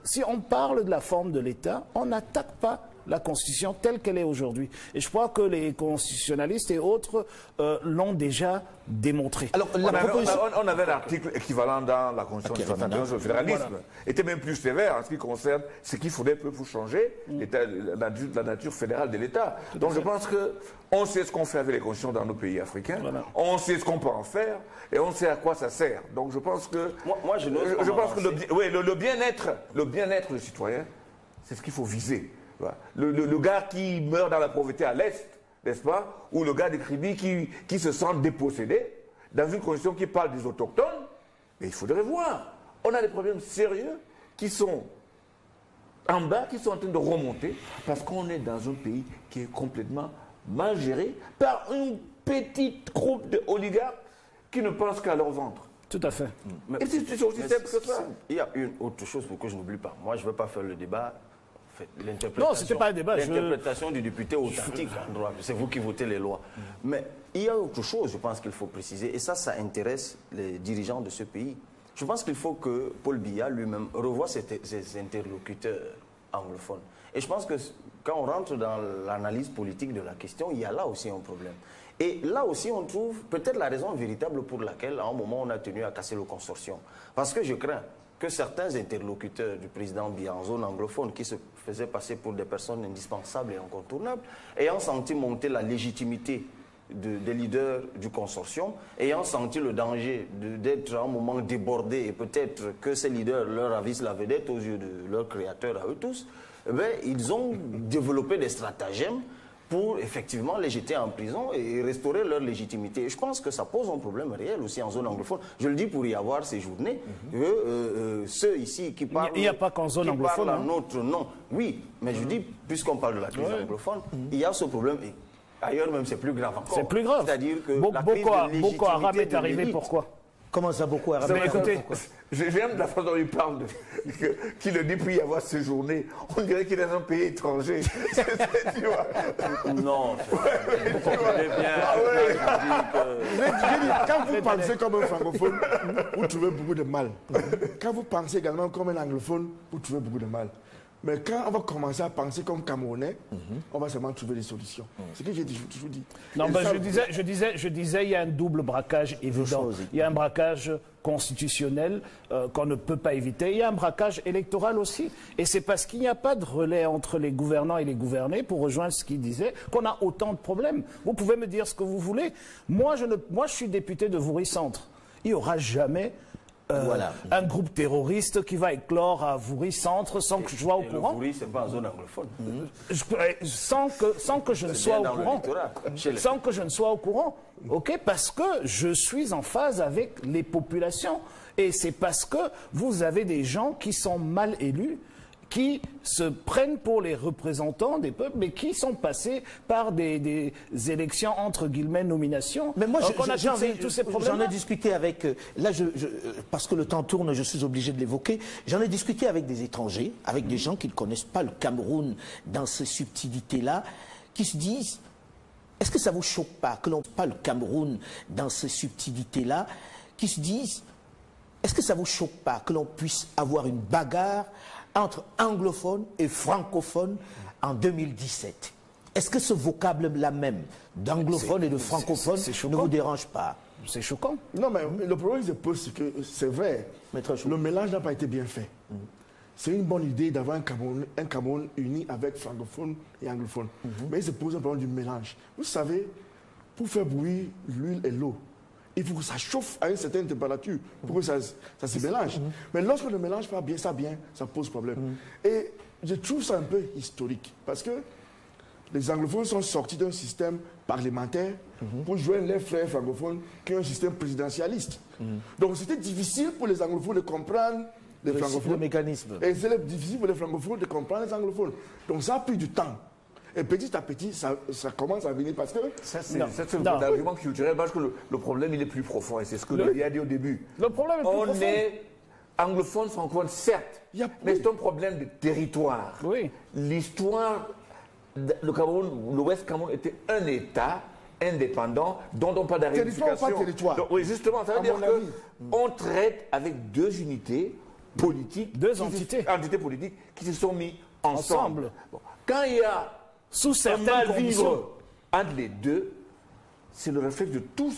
si on parle de la forme de l'État, on n'attaque pas la Constitution telle qu'elle est aujourd'hui. Et je crois que les constitutionnalistes et autres l'ont déjà démontré. Alors, on avait un article équivalent dans la Constitution de 1971 sur le fédéralisme. Voilà. Était même plus sévère en ce qui concerne ce qu'il faudrait pour changer la nature fédérale de l'État. Donc je pense qu'on sait ce qu'on fait avec les constitutions dans nos pays africains, on sait ce qu'on peut en faire et on sait à quoi ça sert. Donc je pense que, je pense que le bien-être du citoyen, c'est ce qu'il faut viser. Le gars qui meurt dans la pauvreté à l'Est, n'est-ce pas, ou le gars des Kribi qui se sent dépossédé, dans une constitution qui parle des autochtones, mais il faudrait voir. On a des problèmes sérieux qui sont en bas, qui sont en train de remonter, parce qu'on est dans un pays qui est complètement mal géré par une petite groupe d'oligarques qui ne pensent qu'à leur ventre. Tout à fait. Et c'est aussi simple que ça. Il y a une autre chose pour que je n'oublie pas. Moi, je ne veux pas faire le débat. Non, c'était pas un débat. L'interprétation du député authentique en droit, c'est vous qui votez les lois. Mais il y a autre chose, je pense qu'il faut préciser, et ça intéresse les dirigeants de ce pays. Je pense qu'il faut que Paul Biya lui-même revoie ses interlocuteurs anglophones. Et je pense que quand on rentre dans l'analyse politique de la question, il y a là aussi un problème. Et là aussi, on trouve peut-être la raison véritable pour laquelle, à un moment, on a tenu à casser le consortium. Parce que je crains que certains interlocuteurs du président Biya en zone anglophone, qui se faisaient passer pour des personnes indispensables et incontournables, ayant senti monter la légitimité des leaders du consortium, ayant senti le danger d'être à un moment débordés et peut-être que ces leaders leur avissent la vedette aux yeux de leur créateur à eux tous, eh bien, ils ont développé des stratagèmes pour effectivement les jeter en prison et restaurer leur légitimité. Et je pense que ça pose un problème réel aussi en zone anglophone. Je le dis pour y avoir séjourné. Ceux ici qui parlent... Il n'y a pas qu'en zone anglophone. Parlent en notre nom. Oui, mais je dis, puisqu'on parle de la crise anglophone, il y a ce problème. Et ailleurs même, c'est plus grave encore. C'est plus grave. C'est-à-dire que Boko Haram est arrivé, pourquoi? Comment ça, Boko Haram? Écoutez, j'aime la façon dont il parle, qu'il le dit puis y avoir séjourné. On dirait qu'il est dans un pays étranger. Tu vois? Non, quand vous pensez comme un francophone, vous trouvez beaucoup de mal. Quand vous pensez également comme un anglophone, vous trouvez beaucoup de mal. Mais quand on va commencer à penser comme Camerounais, on va seulement trouver des solutions. C'est ce que j'ai toujours dit. Non, ben je disais, il y a un double braquage évident. Il y a un braquage constitutionnel qu'on ne peut pas éviter. Il y a un braquage électoral aussi. Et c'est parce qu'il n'y a pas de relais entre les gouvernants et les gouvernés, pour rejoindre ce qu'il disait, qu'on a autant de problèmes. Vous pouvez me dire ce que vous voulez. Moi, je suis député de Voury Centre. Il n'y aura jamais... un groupe terroriste qui va éclore à Voury Centre sans que je sois au courant. Voury, c'est pas en zone anglophone. Sans que je ne sois au courant. Sans que je ne sois au courant. Ok, parce que je suis en phase avec les populations. Et c'est parce que vous avez des gens qui sont mal élus, qui se prennent pour les représentants des peuples, mais qui sont passés par des élections, entre guillemets, nominations. Mais moi, j'en ai discuté avec... parce que le temps tourne, je suis obligé de l'évoquer. J'en ai discuté avec des étrangers, avec des gens qui ne connaissent pas le Cameroun dans ces subtilités-là, qui se disent... Est-ce que ça ne vous choque pas que l'on parle le Cameroun dans ces subtilités-là, qui se disent... Est-ce que ça ne vous choque pas que l'on puisse avoir une bagarre entre anglophones et francophones en 2017? Est-ce que ce vocable-là même, d'anglophone et de francophone, ne vous dérange pas? C'est choquant. Non, mais le problème que je pose, c'est que c'est vrai, le mélange n'a pas été bien fait. C'est une bonne idée d'avoir un Cameroun uni avec francophones et anglophones. Mais il se pose un problème du mélange. Vous savez, pour faire bouillir l'huile et l'eau, il faut que ça chauffe à une certaine température pour que ça se mélange. Mais lorsque le mélange pas bien, ça pose problème. Et je trouve ça un peu historique parce que les anglophones sont sortis d'un système parlementaire pour joindre les frères francophones qui ont un système présidentialiste. Donc c'était difficile pour les anglophones de comprendre les francophones. Le mécanisme. Et c'est difficile pour les francophones de comprendre les anglophones. Donc ça a pris du temps. Et petit à petit, ça commence à venir parce que... C'est un argument culturel parce que le problème, il est plus profond. Et c'est ce que Louis a dit au début. Le problème est plus profond. anglophone, francophone, certes, mais c'est un problème de territoire. Oui. L'histoire, le Cameroun, l'Ouest Cameroun était un État indépendant dont on parle de Territoire ou pas territoire? Donc, oui, justement, ça veut dire qu'on traite avec deux unités politiques. Deux entités. Entités politiques qui se sont mis ensemble. Bon. Quand il y a sous certaines mal conditions vivre entre les deux, c'est le réflexe de tout.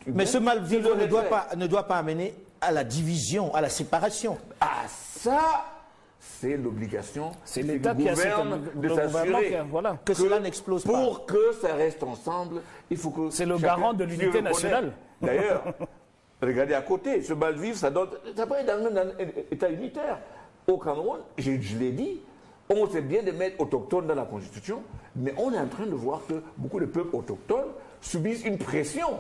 Mais ce mal vivre ne doit pas amener à la division, à la séparation. Ah, ça, c'est l'obligation. C'est l'État qui a de s'assurer voilà. Que cela n'explose pas. Pour que ça reste ensemble, il faut que. C'est le garant de l'unité nationale. D'ailleurs, regardez à côté, ce mal vivre, ça peut être dans un État unitaire. Au Cameroun, je l'ai dit, on sait bien de mettre autochtones dans la Constitution, mais on est en train de voir que beaucoup de peuples autochtones subissent une pression.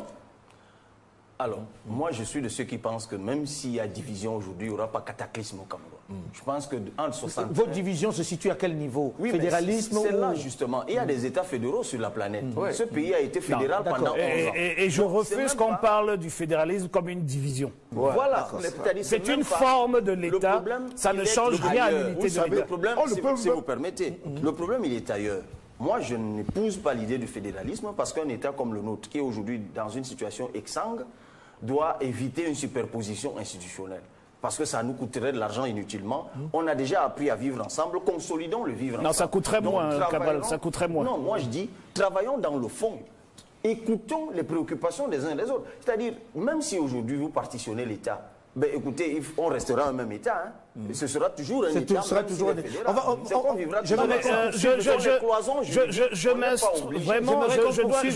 Alors, moi, je suis de ceux qui pensent que même s'il y a division aujourd'hui, il n'y aura pas cataclysme au Cameroun. Je pense que entre 60. Votre division se situe à quel niveau? Oui, fédéralisme c'est là, ou... justement. Il y a des États fédéraux sur la planète. Ce pays a été fédéral pendant 11 ans. Et je refuse qu'on parle du fédéralisme comme une division. Voilà. C'est une forme de l'État. Ça ne change rien à l'unité de l'État. Le problème, si vous permettez, le problème, il est ailleurs. Moi, je n'épouse pas l'idée du fédéralisme parce qu'un État comme le nôtre, qui est aujourd'hui dans une situation exsangue, doit éviter une superposition institutionnelle. Parce que ça nous coûterait de l'argent inutilement. On a déjà appris à vivre ensemble, consolidons le vivre ensemble. Non, ça coûterait moins, Cabal, ça coûterait moins. Non, moi je dis, travaillons dans le fond. Écoutons les préoccupations des uns et des autres. C'est-à-dire, même si aujourd'hui vous partitionnez l'État, ben écoutez, on restera un même État. Hein. Ce sera toujours un État. Ce sera toujours un État. Je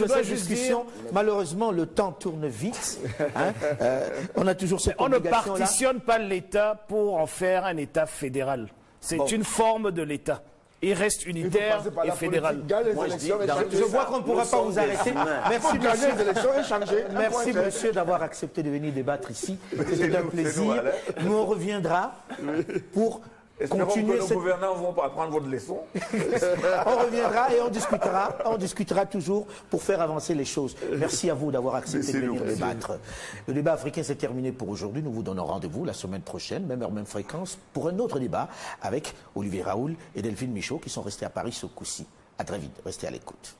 dois juste dire, malheureusement, le temps tourne vite. Hein. On a toujours cette obligation-là. On ne partitionne pas l'État pour en faire un État fédéral. C'est une forme de l'État. Il reste unitaire et fédéral. Je vois qu'on ne pourra pas vous arrêter. Merci, monsieur, d'avoir accepté de venir débattre ici. C'était un plaisir. Nous, on reviendra pour continuer. Nos gouvernants vont apprendre votre leçon. On reviendra et on discutera toujours pour faire avancer les choses. Merci à vous d'avoir accepté de venir débattre. Le débat africain s'est terminé pour aujourd'hui. Nous vous donnons rendez-vous la semaine prochaine, même heure, même fréquence, pour un autre débat avec Olivier Raoul et Delphine Michaud qui sont restés à Paris ce coup-ci. À très vite. Restez à l'écoute.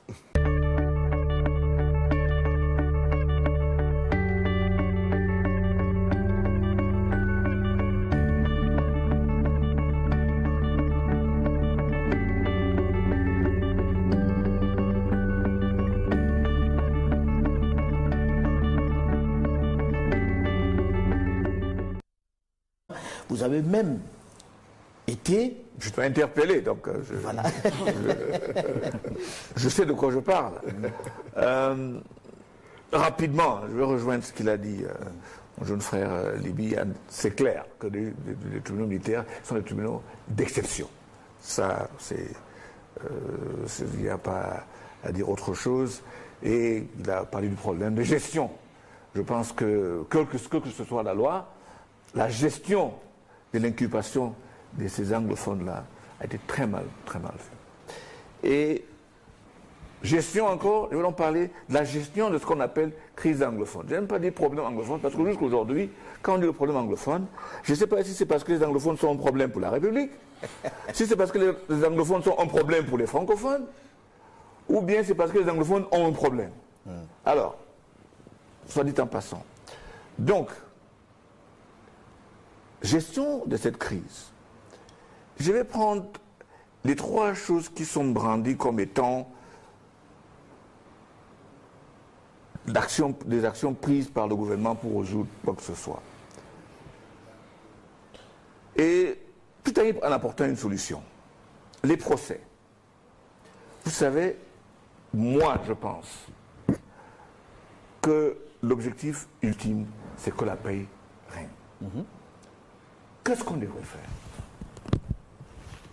Vous avez même été... Je suis interpellé, donc Voilà. je sais de quoi je parle. Rapidement, je vais rejoindre ce qu'il a dit, mon jeune frère Libye. C'est clair que les tribunaux militaires sont des tribunaux d'exception. Ça, il n'y a pas à dire autre chose. Et il a parlé du problème de gestion. Je pense que, quelle que ce soit la loi, la gestion de l'incubation de ces anglophones-là a été très mal faite. Et gestion encore, nous allons parler de la gestion de ce qu'on appelle crise anglophone. Je n'aime pas dire problème anglophone parce que jusqu'aujourd'hui, quand on dit le problème anglophone, je ne sais pas si c'est parce que les anglophones sont un problème pour la République, si c'est parce que les anglophones sont un problème pour les francophones, ou bien c'est parce que les anglophones ont un problème. Alors, soit dit en passant. Donc, gestion de cette crise. Je vais prendre les trois choses qui sont brandies comme étant des actions prises par le gouvernement pour résoudre quoi que ce soit. Et tout en apportant une solution. Les procès. Vous savez, moi je pense que l'objectif ultime, c'est que la paix règne. Qu'est-ce qu'on devrait faire?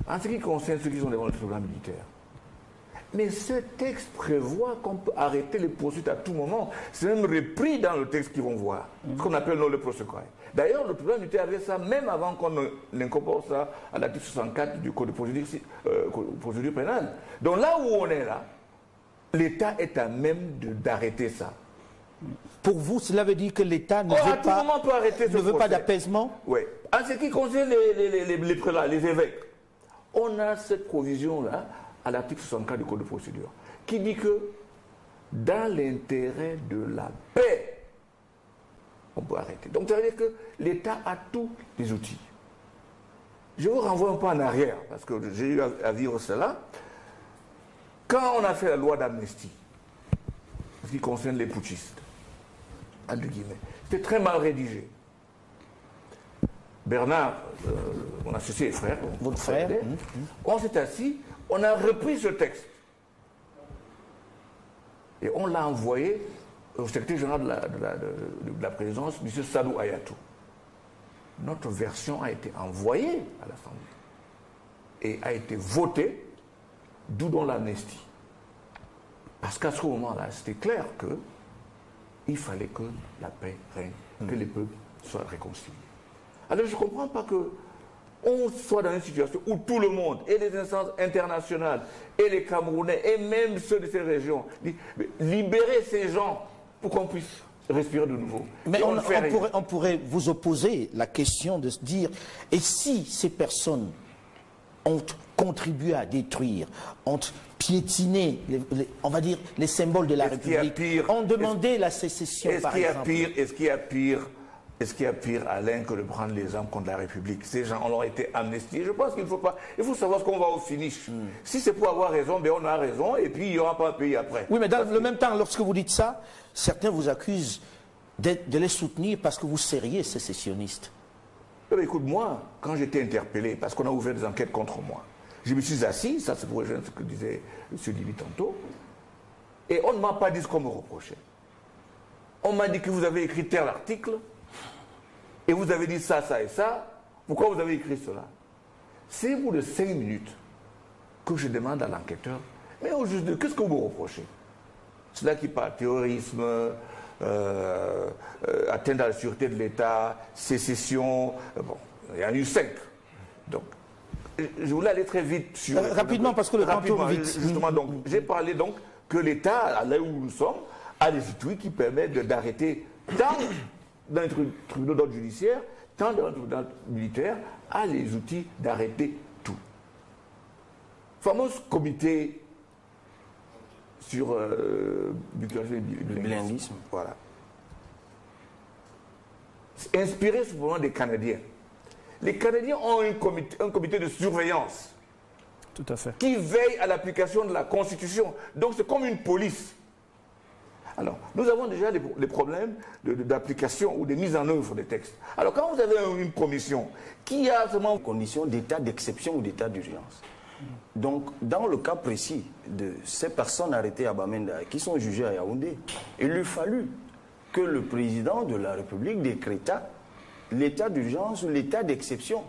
En ce qui concerne ceux qui sont devant le tribunal militaire. Mais ce texte prévoit qu'on peut arrêter les poursuites à tout moment. C'est même repris dans le texte qu'ils vont voir. Ce qu'on appelle le procès. D'ailleurs, le tribunal militaire avait ça même avant qu'on incorpore ça à l'article 64 du Code de procédure pénale. Donc là où on est là, l'État est à même d'arrêter ça. Pour vous, cela veut dire que l'État ne à tout moment peut arrêter ce veut pas procès. d'apaisement? Oui. En ce qui concerne les prélats, les évêques, on a cette provision-là à l'article 64 du Code de procédure qui dit que dans l'intérêt de la paix, on peut arrêter. Donc ça veut dire que l'État a tous les outils. Je vous renvoie un peu en arrière, parce que j'ai eu à vivre cela. Quand on a fait la loi d'amnistie, ce qui concerne les putschistes, entre guillemets, c'était très mal rédigé. Bernard, mon associé et frère, votre frère, on s'est assis, on a repris ce texte. Et on l'a envoyé au secrétaire général de la présidence, M. Sadou Ayatou. Notre version a été envoyée à l'Assemblée et a été votée, d'où dans l'amnistie. Parce qu'à ce moment-là, c'était clair qu'il fallait que la paix règne, que les peuples soient réconciliés. Alors je ne comprends pas qu'on soit dans une situation où tout le monde, et les instances internationales, et les Camerounais, et même ceux de ces régions, disent libérer ces gens pour qu'on puisse respirer de nouveau. Mais on pourrait vous opposer la question de se dire, et si ces personnes ont contribué à détruire, ont piétiné, on va dire, les symboles de la République, ont demandé la sécession, par exemple. Est-ce qu'il y a pire, Alain, que de prendre les armes contre la République? Ces gens ont été amnistiés. Je pense qu'il faut pas. Il faut savoir ce qu'on va au finish. Si c'est pour avoir raison, ben on a raison, et puis il n'y aura pas un pays après. Oui, mais dans le même temps, lorsque vous dites ça, certains vous accusent de les soutenir parce que vous seriez sécessionniste. Écoute, moi, quand j'étais interpellé, parce qu'on a ouvert des enquêtes contre moi, je me suis assis, ça c'est pour rejoindre ce que disait M. Dibi tantôt, et on ne m'a pas dit ce qu'on me reprochait. On m'a dit que vous avez écrit tel article, et vous avez dit ça, ça et ça, pourquoi vous avez écrit cela? C'est au bout de 5 minutes que je demande à l'enquêteur, mais au juste, qu'est-ce que vous me reprochez? C'est là qui parle terrorisme, atteinte à la sûreté de l'État, sécession, bon, il y en a eu 5. Donc, je voulais aller très vite sur... rapidement, parce que le temps tourne vite. Justement, donc, j'ai parlé donc que l'État, là où nous sommes, a des outils qui permettent d'arrêter tant dans les tribunaux d'ordre judiciaire, tant dans les tribunaux militaires, a les outils d'arrêter tout. Fameux comité sur le bilinguisme. Voilà. Inspiré souvent des Canadiens. Les Canadiens ont un comité de surveillance. Tout à fait. Qui veille à l'application de la Constitution. Donc c'est comme une police. Alors, nous avons déjà des problèmes d'application ou de mise en œuvre des textes. Alors, quand vous avez une commission qui a seulement... Conditions d'état d'exception ou d'état d'urgence. Donc, dans le cas précis de ces personnes arrêtées à Bamenda qui sont jugées à Yaoundé, il lui fallut que le président de la République décréta l'état d'urgence ou l'état d'exception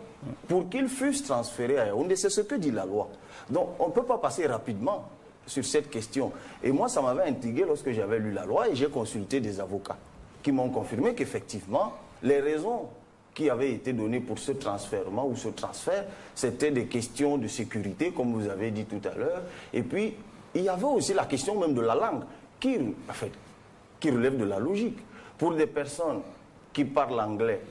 pour qu'ils fussent transférés à Yaoundé. C'est ce que dit la loi. Donc, on ne peut pas passer rapidement sur cette question. Et moi, ça m'avait intrigué lorsque j'avais lu la loi et j'ai consulté des avocats qui m'ont confirmé qu'effectivement, les raisons qui avaient été données pour ce transfèrement ou ce transfert, c'était des questions de sécurité, comme vous avez dit tout à l'heure. Et puis, il y avait aussi la question même de la langue, qui relève de la logique. Pour des personnes qui parlent anglais,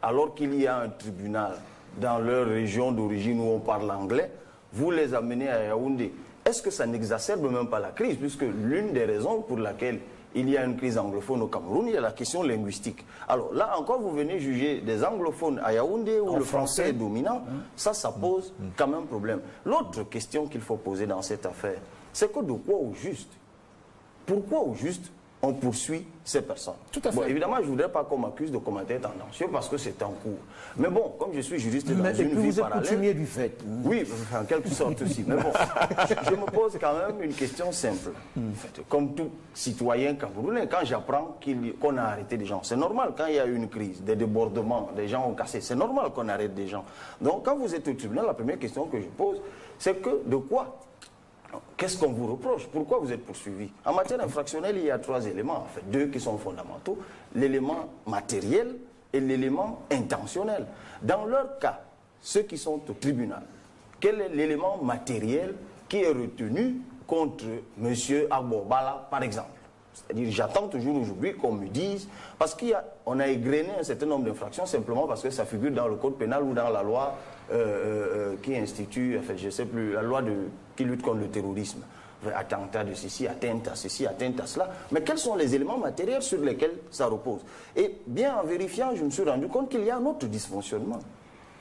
alors qu'il y a un tribunal dans leur région d'origine où on parle anglais, vous les amenez à Yaoundé. Est-ce que ça n'exacerbe même pas la crise? Puisque l'une des raisons pour laquelle il y a une crise anglophone au Cameroun, il y a la question linguistique. Alors là encore, vous venez juger des anglophones à Yaoundé où le français est dominant. Ça pose quand même problème. L'autre question qu'il faut poser dans cette affaire, c'est que de quoi au juste? Pourquoi au juste on poursuit ces personnes? Tout à fait. Bon, évidemment, je ne voudrais pas qu'on m'accuse de commentaire tendancieux parce que c'est en cours. Mais bon, comme je suis juriste dans une vie vous êtes parallèle... coutumier du fait. Oui, en quelque sorte aussi. Mais bon, je me pose quand même une question simple. En fait, comme tout citoyen camerounais, quand j'apprends qu'on a arrêté des gens, c'est normal. Quand il y a eu une crise, des débordements, des gens ont cassé, c'est normal qu'on arrête des gens. Donc, quand vous êtes au tribunal, la première question que je pose, c'est que de quoi? Qu'est-ce qu'on vous reproche? Pourquoi vous êtes poursuivi? En matière infractionnelle, il y a 3 éléments, en fait, 2 qui sont fondamentaux. L'élément matériel et l'élément intentionnel. Dans leur cas, ceux qui sont au tribunal, quel est l'élément matériel qui est retenu contre M. Agbobala, par exemple? C'est-à-dire, j'attends toujours aujourd'hui qu'on me dise, parce qu'on a égrené un certain nombre d'infractions simplement parce que ça figure dans le code pénal ou dans la loi qui institue, enfin, je ne sais plus, la loi qui lutte contre le terrorisme. Attentat de ceci, atteinte à ceci, atteinte à cela. Mais quels sont les éléments matériels sur lesquels ça repose? Et bien en vérifiant, je me suis rendu compte qu'il y a un autre dysfonctionnement.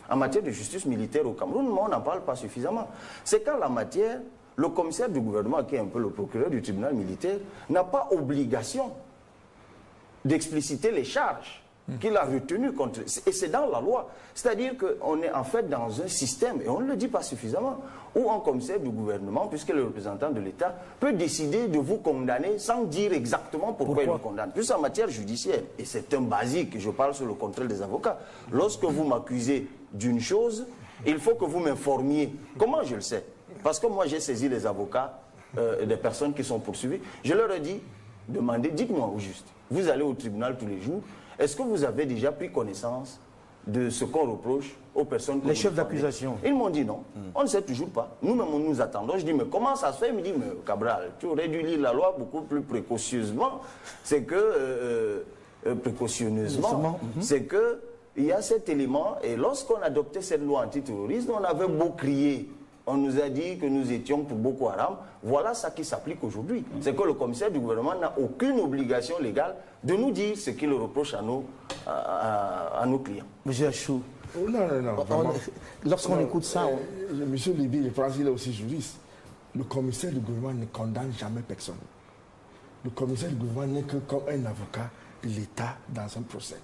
En matière de justice militaire au Cameroun, mais on n'en parle pas suffisamment. C'est qu'en la matière, le commissaire du gouvernement, qui est un peu le procureur du tribunal militaire, n'a pas obligation d'expliciter les charges qu'il a retenues contre... Et c'est dans la loi. C'est-à-dire qu'on est en fait dans un système, et on ne le dit pas suffisamment, où un commissaire du gouvernement, puisque le représentant de l'État, peut décider de vous condamner sans dire exactement pourquoi il vous condamne. Plus en matière judiciaire, et c'est un basique, je parle sur le contrôle des avocats. Lorsque vous m'accusez d'une chose, il faut que vous m'informiez. Comment je le sais? Parce que moi, j'ai saisi les avocats des personnes qui sont poursuivies. Je leur ai dit, demandez, dites-moi au juste, vous allez au tribunal tous les jours, est-ce que vous avez déjà pris connaissance de ce qu'on reproche aux personnes que les chefs d'accusation? Ils m'ont dit non, on ne sait toujours pas. Nous-mêmes, nous attendons. Je dis, mais comment ça se fait? Il me dit, mais Cabral, tu aurais dû lire la loi beaucoup plus précautionneusement. C'est que, c'est que, il y a cet élément, et lorsqu'on adoptait cette loi antiterroriste, on avait beau crier. On nous a dit que nous étions pour Boko Haram. Voilà ça qui s'applique aujourd'hui. C'est que le commissaire du gouvernement n'a aucune obligation légale de nous dire ce qu'il reproche à nos clients. Monsieur Achou, non. Lorsqu'on écoute ça... Monsieur Libi, je pense qu'il est aussi juriste. Le commissaire du gouvernement ne condamne jamais personne. Le commissaire du gouvernement n'est que comme un avocat de l'État dans un procès.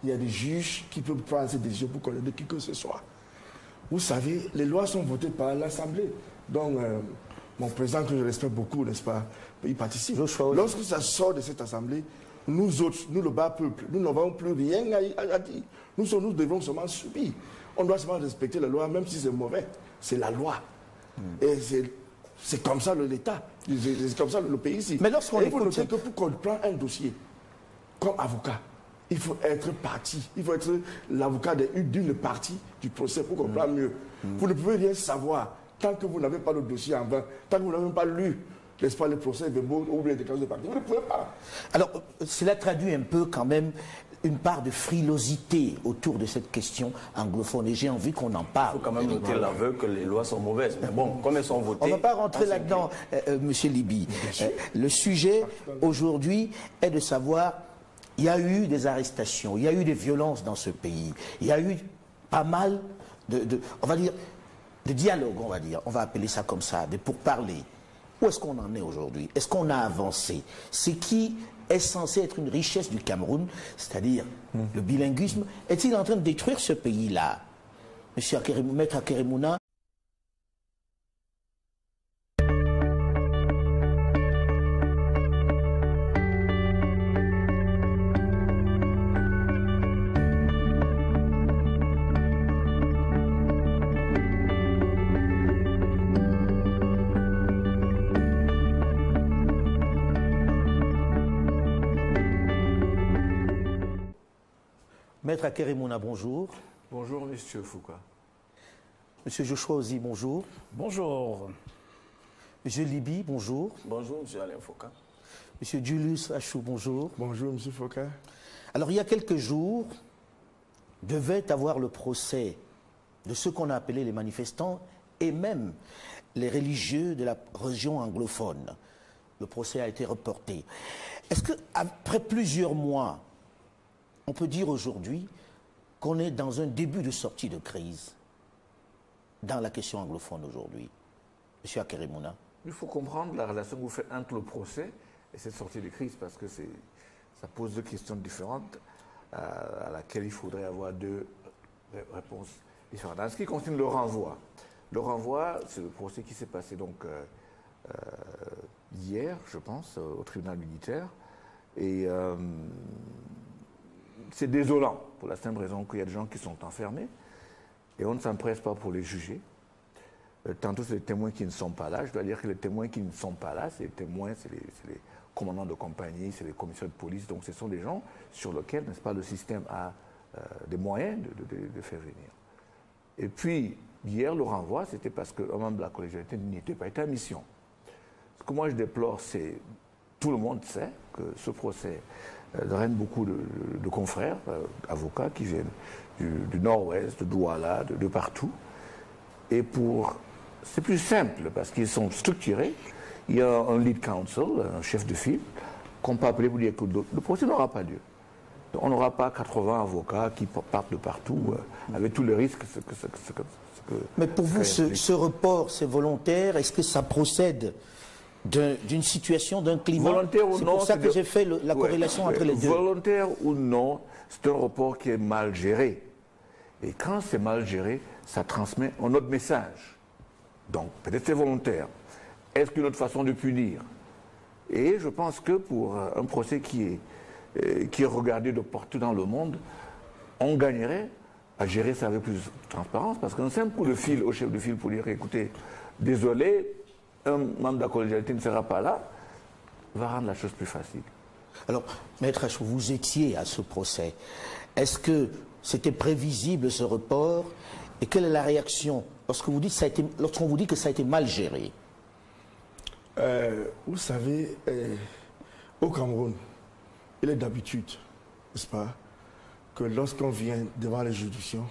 Il y a des juges qui peuvent prendre ces décisions pour condamner qui que ce soit. Vous savez, les lois sont votées par l'Assemblée. Donc, mon président, que je respecte beaucoup, n'est-ce pas, il participe. Lorsque ça sort de cette Assemblée, nous autres, nous le bas peuple, nous n'avons plus rien à dire. Nous devons seulement subir. On doit seulement respecter la loi, même si c'est mauvais. C'est la loi. Et c'est comme ça l'État. C'est comme ça le pays ici. Mais lorsqu'on écoute... Il faut noter que pour qu'on prenne un dossier comme avocat, il faut être parti. Il faut être l'avocat d'une partie du procès pour comprendre mieux. Vous ne pouvez rien savoir tant que vous n'avez pas le dossier en main, tant que vous n'avez même pas lu, n'est-ce pas, les procès verbaux ou les déclarations de partie. Vous ne pouvez pas. Alors, cela traduit un peu quand même une part de frilosité autour de cette question anglophone. Et j'ai envie qu'on en parle. Il faut quand même noter l'aveu que les lois sont mauvaises. Mais bon, comme elles sont votées... On ne va pas rentrer là-dedans, Monsieur Libi. Le sujet, aujourd'hui, est de savoir... Il y a eu des arrestations, il y a eu des violences dans ce pays, il y a eu pas mal on va dire, de dialogue, on va dire, on va appeler ça comme ça, de pourparlers. Où est-ce qu'on en est aujourd'hui? Est-ce qu'on a avancé? Ce qui est censé être une richesse du Cameroun, c'est-à-dire le bilinguisme, est-il en train de détruire ce pays-là? Monsieur Maître Akeremouna. Maître Akeremouna, bonjour. Bonjour, Monsieur Foucault. Monsieur Joshua Ozi, bonjour. Bonjour. Monsieur Libi, bonjour. Bonjour, Monsieur Alain Foucault. Monsieur Julius Achou, bonjour. Bonjour, Monsieur Foucault. Alors, il y a quelques jours, devait avoir le procès de ceux qu'on a appelés les manifestants et même les religieux de la région anglophone. Le procès a été reporté. Est-ce qu'après plusieurs mois, on peut dire aujourd'hui qu'on est dans un début de sortie de crise dans la question anglophone aujourd'hui? Monsieur Akeremouna. Il faut comprendre la relation que vous faites entre le procès et cette sortie de crise, parce que ça pose deux questions différentes à laquelle il faudrait avoir deux réponses différentes. En ce qui concerne le renvoi, c'est le procès qui s'est passé donc hier, je pense, au tribunal militaire. Et c'est désolant, pour la simple raison qu'il y a des gens qui sont enfermés et on ne s'empresse pas pour les juger. Tantôt, c'est les témoins qui ne sont pas là. Je dois dire que les témoins qui ne sont pas là, c'est les témoins, c'est les commandants de compagnie, c'est les commissaires de police. Donc, ce sont des gens sur lesquels, n'est-ce pas, le système a des moyens de faire venir. Et puis, hier, le renvoi, c'était parce qu'un membre de la collégialité n'était pas été en mission. Ce que moi, je déplore, c'est tout le monde sait que ce procès draine beaucoup de confrères, avocats qui viennent du nord-ouest, de Douala, de partout. Et c'est plus simple parce qu'ils sont structurés. Il y a un lead counsel, un chef de file, qu'on peut appeler pour dire que le procès n'aura pas lieu. On n'aura pas 80 avocats qui partent de partout avec tous les risques que mais pour vous, ce report, c'est volontaire? Est-ce que ça procède d'une situation, d'un climat? Volontaire ou non, c'est pour ça que j'ai fait la corrélation entre les deux. Volontaire ou non, c'est un report qui est mal géré. Et quand c'est mal géré, ça transmet un autre message. Donc, peut-être c'est volontaire. Est-ce qu'une autre façon de punir? Et je pense que pour un procès qui est regardé de partout dans le monde, on gagnerait à gérer ça avec plus de transparence, parce qu'un simple coup de fil au chef de file pour dire, écoutez, désolé, un membre de la collégialité ne sera pas là, va rendre la chose plus facile. Alors, Maître Achou, vous étiez à ce procès. Est-ce que c'était prévisible ce report? Et quelle est la réaction lorsqu'on vous dit que ça a été mal géré? Vous savez, au Cameroun, il est d'habitude, n'est-ce pas, que lorsqu'on vient devant les juridictions,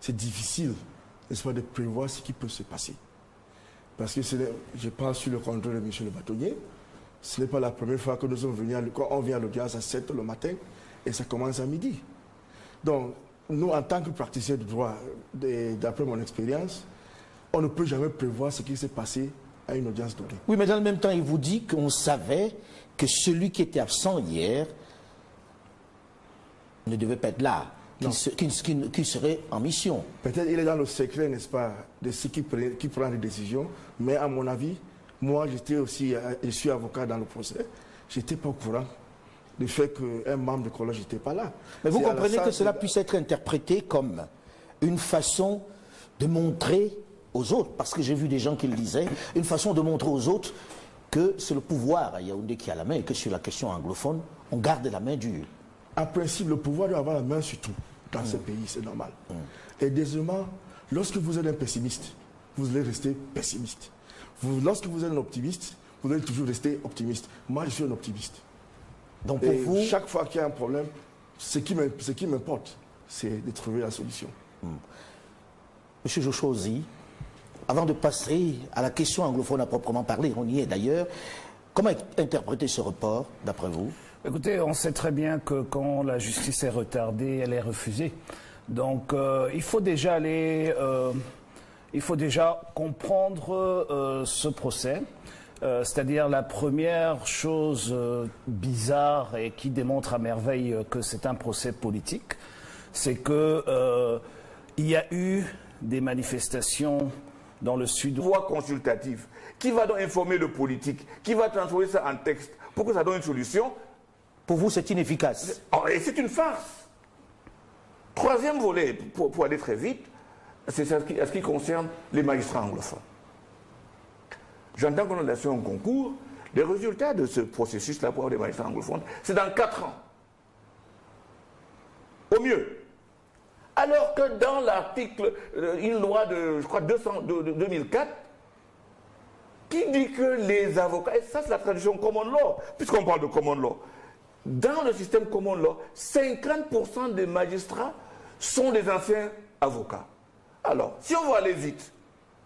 c'est difficile, n'est-ce pas, de prévoir ce qui peut se passer. Parce que je parle sur le contrôle de M. le bâtonnier, ce n'est pas la première fois que nous sommes venus, quand on vient à l'audience à 7 h le matin, et ça commence à midi. Donc, nous, en tant que praticiens du droit, d'après mon expérience, on ne peut jamais prévoir ce qui s'est passé à une audience donnée. Oui, mais dans le même temps, il vous dit qu'on savait que celui qui était absent hier ne devait pas être là, qu'il serait en mission. Peut-être il est dans le secret, n'est-ce pas, de ceux qui prennent des décisions, mais à mon avis, moi, je suis avocat dans le procès, je n'étais pas au courant du fait qu'un membre de collège n'était pas là. Mais vous comprenez que cela puisse être interprété comme une façon de montrer aux autres, parce que j'ai vu des gens qui le disaient, une façon de montrer aux autres que c'est le pouvoir à Yaoundé qui a la main et que sur la question anglophone, on garde la main dure. En principe, le pouvoir doit avoir la main sur tout dans ce pays, c'est normal. Et deuxièmement, lorsque vous êtes un pessimiste, vous allez rester pessimiste. Lorsque vous êtes un optimiste, vous allez toujours rester optimiste. Moi, je suis un optimiste. Donc pour vous, chaque fois qu'il y a un problème, ce qui m'importe, c'est de trouver la solution. Monsieur Jochosi, avant de passer à la question anglophone à proprement parler, on y est d'ailleurs, comment interpréter ce report, d'après vous? Écoutez, on sait très bien que quand la justice est retardée, elle est refusée. Donc il faut déjà comprendre ce procès. C'est-à-dire la première chose bizarre et qui démontre à merveille que c'est un procès politique, c'est que il y a eu des manifestations dans le sud. Voix consultative, qui va donc informer le politique, qui va transformer ça en texte pour que ça donne une solution. Pour vous, c'est inefficace. Et c'est une farce. Troisième volet, pour aller très vite, c'est ce qui concerne les magistrats anglophones. J'entends qu'on a fait un concours. Les résultats de ce processus-là pour avoir des magistrats anglophones, c'est dans 4 ans. Au mieux. Alors que dans l'article, une loi de, je crois, de 2004, qui dit que les avocats, et ça c'est la tradition common law, puisqu'on parle de common law, dans le système common law, 50% des magistrats sont des anciens avocats. Alors, si on veut aller vite,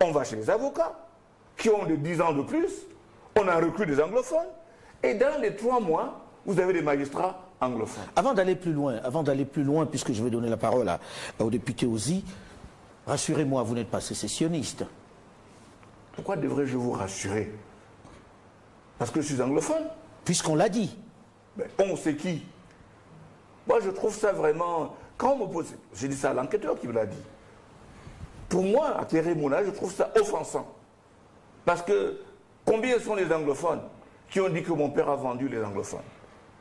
on va chez les avocats, qui ont de 10 ans de plus, on a recruté des anglophones, et dans les 3 mois, vous avez des magistrats anglophones. Avant d'aller plus loin, puisque je vais donner la parole au député Ozi, rassurez-moi, vous n'êtes pas sécessionniste. Pourquoi devrais-je vous rassurer? Parce que je suis anglophone. Puisqu'on l'a dit. Mais on sait qui? Moi, je trouve ça vraiment... Quand on me pose... J'ai dit ça à l'enquêteur qui me l'a dit. Pour moi, à Thierry Mouna, je trouve ça offensant. Parce que combien sont les anglophones qui ont dit que mon père a vendu les anglophones?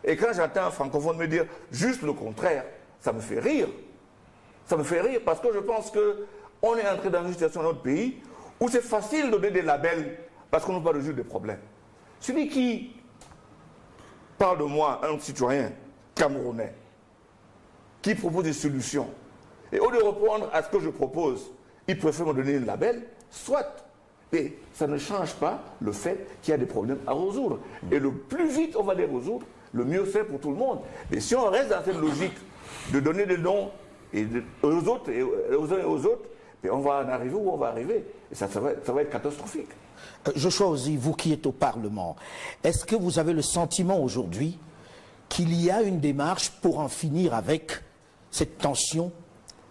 Et quand j'entends un francophone me dire juste le contraire, ça me fait rire. Ça me fait rire parce que je pense qu'on est entré dans une situation dans notre pays où c'est facile de donner des labels parce qu'on ne peut pas résoudre des problèmes. Celui qui parle de moi, un citoyen camerounais, qui propose des solutions, et au lieu de répondre à ce que je propose, il préfère me donner un label, soit. Mais ça ne change pas le fait qu'il y a des problèmes à résoudre. Et le plus vite on va les résoudre, le mieux c'est pour tout le monde. Mais si on reste dans cette logique de donner des noms aux autres et aux uns et aux autres, on va en arriver où on va arriver. Et ça va être catastrophique. Joshua Ozzie, vous qui êtes au Parlement, est-ce que vous avez le sentiment aujourd'hui qu'il y a une démarche pour en finir avec cette tension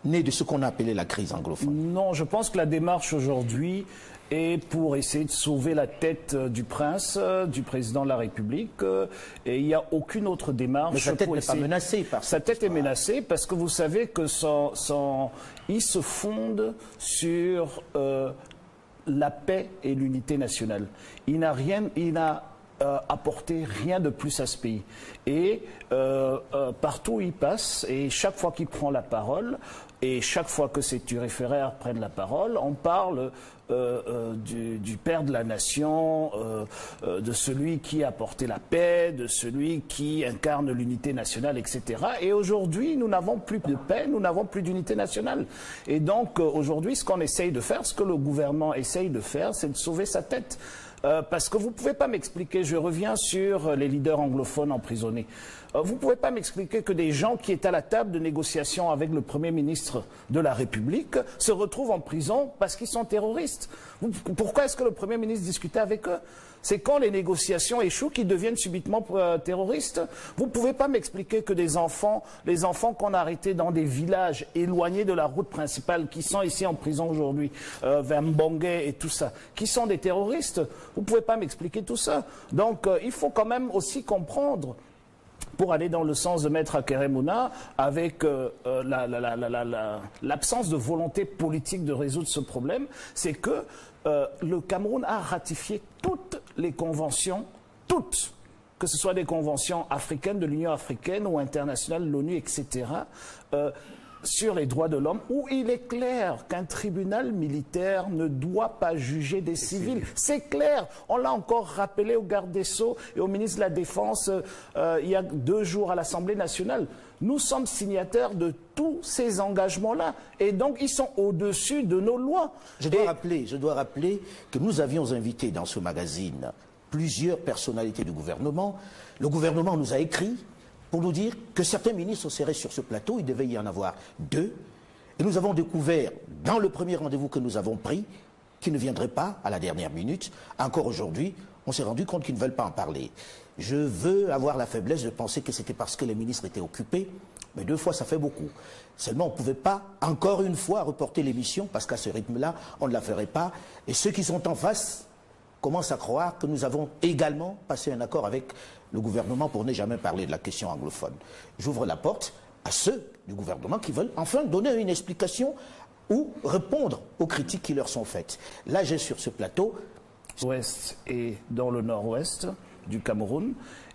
née de ce qu'on a appelé la crise anglophone? Non, je pense que la démarche aujourd'hui est pour essayer de sauver la tête du prince, du président de la République, et il n'y a aucune autre démarche. Mais sa tête pour n'est pas menacée par Sa tête est menacée parce que vous savez que il se fonde sur la paix et l'unité nationale. Il n'a apporté rien de plus à ce pays. Et partout où il passe, et chaque fois qu'il prend la parole, et chaque fois que ces turiféraires prennent la parole, on parle du père de la nation, de celui qui a apporté la paix, de celui qui incarne l'unité nationale, etc. Et aujourd'hui, nous n'avons plus de paix, nous n'avons plus d'unité nationale. Et donc, aujourd'hui, ce qu'on essaye de faire, ce que le gouvernement essaye de faire, c'est de sauver sa tête. Parce que vous ne pouvez pas m'expliquer, je reviens sur les leaders anglophones emprisonnés, vous ne pouvez pas m'expliquer que des gens qui étaient à la table de négociation avec le Premier ministre de la République se retrouvent en prison parce qu'ils sont terroristes. Pourquoi est-ce que le Premier ministre discutait avec eux? C'est quand les négociations échouent qu'ils deviennent subitement terroristes. Vous ne pouvez pas m'expliquer que les enfants qu'on a arrêtés dans des villages éloignés de la route principale, qui sont ici en prison aujourd'hui, vers Mbongue et tout ça, qui sont des terroristes. Vous ne pouvez pas m'expliquer tout ça. Donc il faut quand même aussi comprendre, pour aller dans le sens de Maître Akeremouna, avec l'absence de volonté politique de résoudre ce problème, c'est que le Cameroun a ratifié toutes les conventions, toutes, que ce soit des conventions africaines, de l'Union africaine ou internationales, l'ONU, etc., sur les droits de l'homme, où il est clair qu'un tribunal militaire ne doit pas juger des civils. C'est clair. On l'a encore rappelé au garde des Sceaux et au ministre de la Défense il y a 2 jours à l'Assemblée nationale. Nous sommes signataires de tous ces engagements-là. Et donc, ils sont au-dessus de nos lois. Je dois rappeler que nous avions invité dans ce magazine plusieurs personnalités du gouvernement. Le gouvernement nous a écrit pour nous dire que certains ministres seraient sur ce plateau. Il devait y en avoir 2. Et nous avons découvert, dans le premier rendez-vous que nous avons pris, qu'ils ne viendraient pas à la dernière minute. Encore aujourd'hui, on s'est rendu compte qu'ils ne veulent pas en parler. Je veux avoir la faiblesse de penser que c'était parce que les ministres étaient occupés, mais 2 fois, ça fait beaucoup. Seulement, on ne pouvait pas, encore une fois, reporter l'émission, parce qu'à ce rythme-là, on ne la ferait pas. Et ceux qui sont en face commencent à croire que nous avons également passé un accord avec le gouvernement pour ne jamais parler de la question anglophone. J'ouvre la porte à ceux du gouvernement qui veulent enfin donner une explication ou répondre aux critiques qui leur sont faites. Là, j'ai sur ce plateau... Ouest et dans le nord-ouest du Cameroun.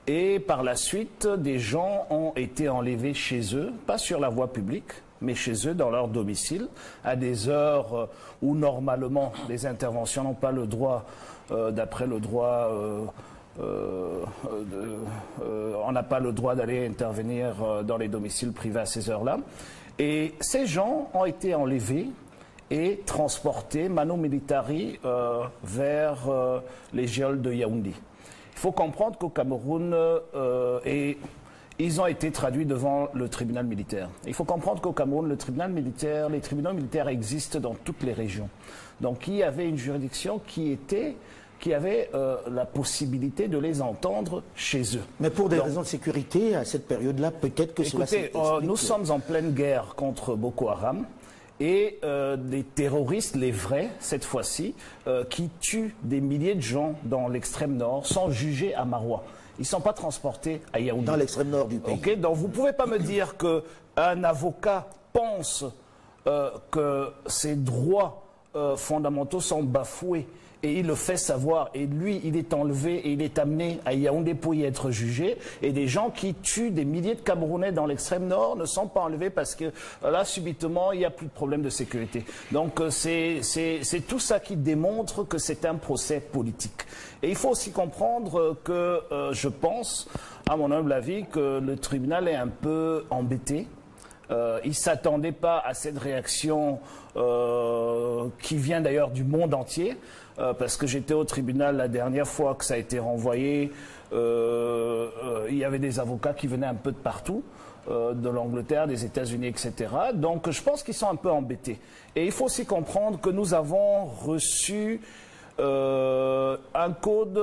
Et par la suite, des gens ont été enlevés chez eux, pas sur la voie publique, mais chez eux, dans leur domicile, à des heures où normalement les interventions n'ont pas le droit, d'après le droit... on n'a pas le droit d'aller intervenir dans les domiciles privés à ces heures-là. Et ces gens ont été enlevés et transportés, mano militari, vers les geôles de Yaoundé. Il faut comprendre qu'au Cameroun, ils ont été traduits devant le tribunal militaire. Il faut comprendre qu'au Cameroun, les tribunaux militaires existent dans toutes les régions. Donc il y avait une juridiction qui avait la possibilité de les entendre chez eux. Mais pour des raisons de sécurité, à cette période-là, peut-être que cela s'explique. Nous sommes en pleine guerre contre Boko Haram et des terroristes, les vrais, cette fois-ci, qui tuent des milliers de gens dans l'extrême nord, sont jugés à Maroua. Ils ne sont pas transportés à Yaoundé. Dans l'extrême nord du pays. Okay, donc vous ne pouvez pas me dire qu'un avocat pense que ses droits fondamentaux sont bafoués et il le fait savoir, et lui, il est enlevé et il est amené à Yaoundé pour y être jugé, et des gens qui tuent des milliers de Camerounais dans l'extrême nord ne sont pas enlevés parce que là, subitement, il n'y a plus de problème de sécurité. Donc c'est tout ça qui démontre que c'est un procès politique. Et il faut aussi comprendre que je pense, à mon humble avis, que le tribunal est un peu embêté Ils ne s'attendaient pas à cette réaction qui vient d'ailleurs du monde entier, parce que j'étais au tribunal la dernière fois que ça a été renvoyé. Il y avait des avocats qui venaient un peu de partout, de l'Angleterre, des États-Unis, etc. Donc je pense qu'ils sont un peu embêtés. Et il faut aussi comprendre que nous avons reçu un code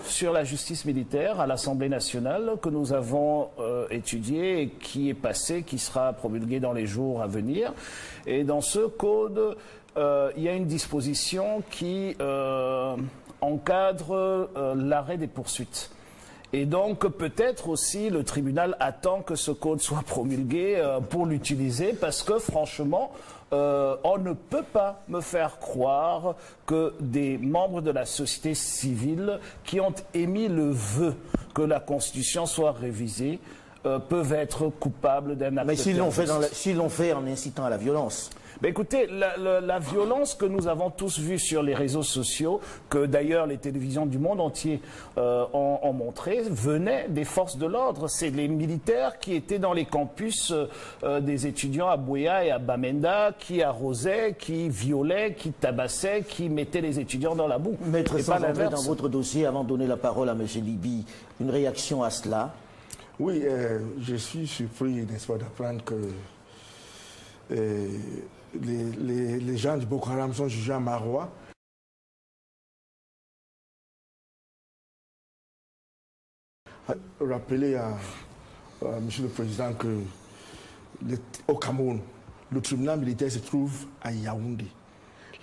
sur la justice militaire à l'Assemblée nationale que nous avons étudié et qui est passé, qui sera promulgué dans les jours à venir. Et dans ce code, il y a une disposition qui encadre l'arrêt des poursuites. Et donc peut-être aussi le tribunal attend que ce code soit promulgué pour l'utiliser parce que franchement, on ne peut pas me faire croire que des membres de la société civile qui ont émis le vœu que la Constitution soit révisée peuvent être coupables d'un acte. Mais s'ils l'ont fait en incitant à la violence. Ben écoutez, la violence que nous avons tous vue sur les réseaux sociaux, que d'ailleurs les télévisions du monde entier ont montré, venait des forces de l'ordre. C'est les militaires qui étaient dans les campus des étudiants à Buea et à Bamenda, qui arrosaient, qui violaient, qui tabassaient, qui mettaient les étudiants dans la boue. Maître, et sans pas entrer dans votre dossier, avant de donner la parole à M. Libi, une réaction à cela? Oui, je suis surpris, n'est-ce pas, d'apprendre que les gens du Boko Haram sont jugés à Maroua. Rappeler à Monsieur le Président que au Cameroun, le tribunal militaire se trouve à Yaoundé.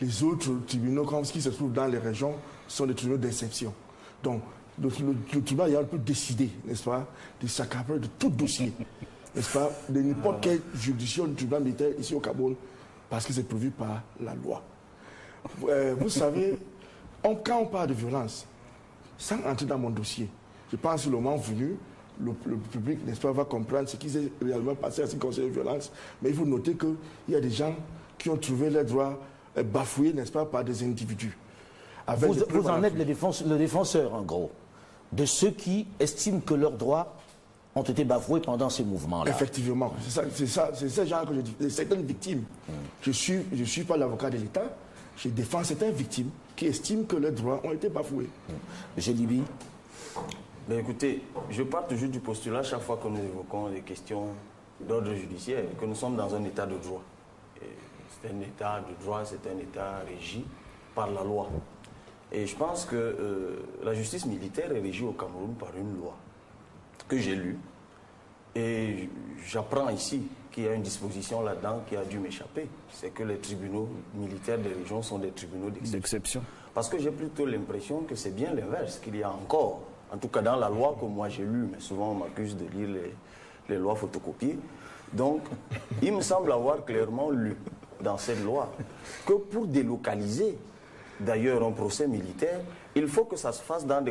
Les autres tribunaux qui se trouvent dans les régions sont des tribunaux d'exception. Donc, le tribunal peut décider, n'est-ce pas, de s'accaparer de tout dossier, n'est-ce pas, de n'importe quelle juridiction du tribunal militaire ici au Cameroun, parce que c'est prévu par la loi. Vous savez, quand on parle de violence, sans entrer dans mon dossier, je pense que le moment venu, le public, n'est-ce pas, va comprendre ce qui s'est réellement passé à ce qui concerne la violence. Mais il faut noter qu'il y a des gens qui ont trouvé leurs droits bafoués, n'est-ce pas, par des individus. Vous en êtes le défenseur, en gros, de ceux qui estiment que leurs droits ont été bafoués pendant ces mouvements-là. Effectivement, c'est ce genre que je dis. Certaines victimes, je suis pas l'avocat de l'État, je défends certaines victimes qui estiment que leurs droits ont été bafoués. Monsieur Libi? Ben écoutez, je pars toujours du postulat chaque fois que nous évoquons des questions d'ordre judiciaire, que nous sommes dans un état de droit. C'est un état de droit, c'est un état régi par la loi. Et je pense que la justice militaire est régie au Cameroun par une loi que j'ai lue. Et j'apprends ici qu'il y a une disposition là-dedans qui a dû m'échapper. C'est que les tribunaux militaires des régions sont des tribunaux d'exception. Parce que j'ai plutôt l'impression que c'est bien l'inverse, qu'il y a encore, en tout cas dans la loi que moi j'ai lue, mais souvent on m'accuse de lire les lois photocopiées. Donc, il me semble avoir clairement lu dans cette loi que pour délocaliser d'ailleurs un procès militaire, il faut que ça se fasse dans des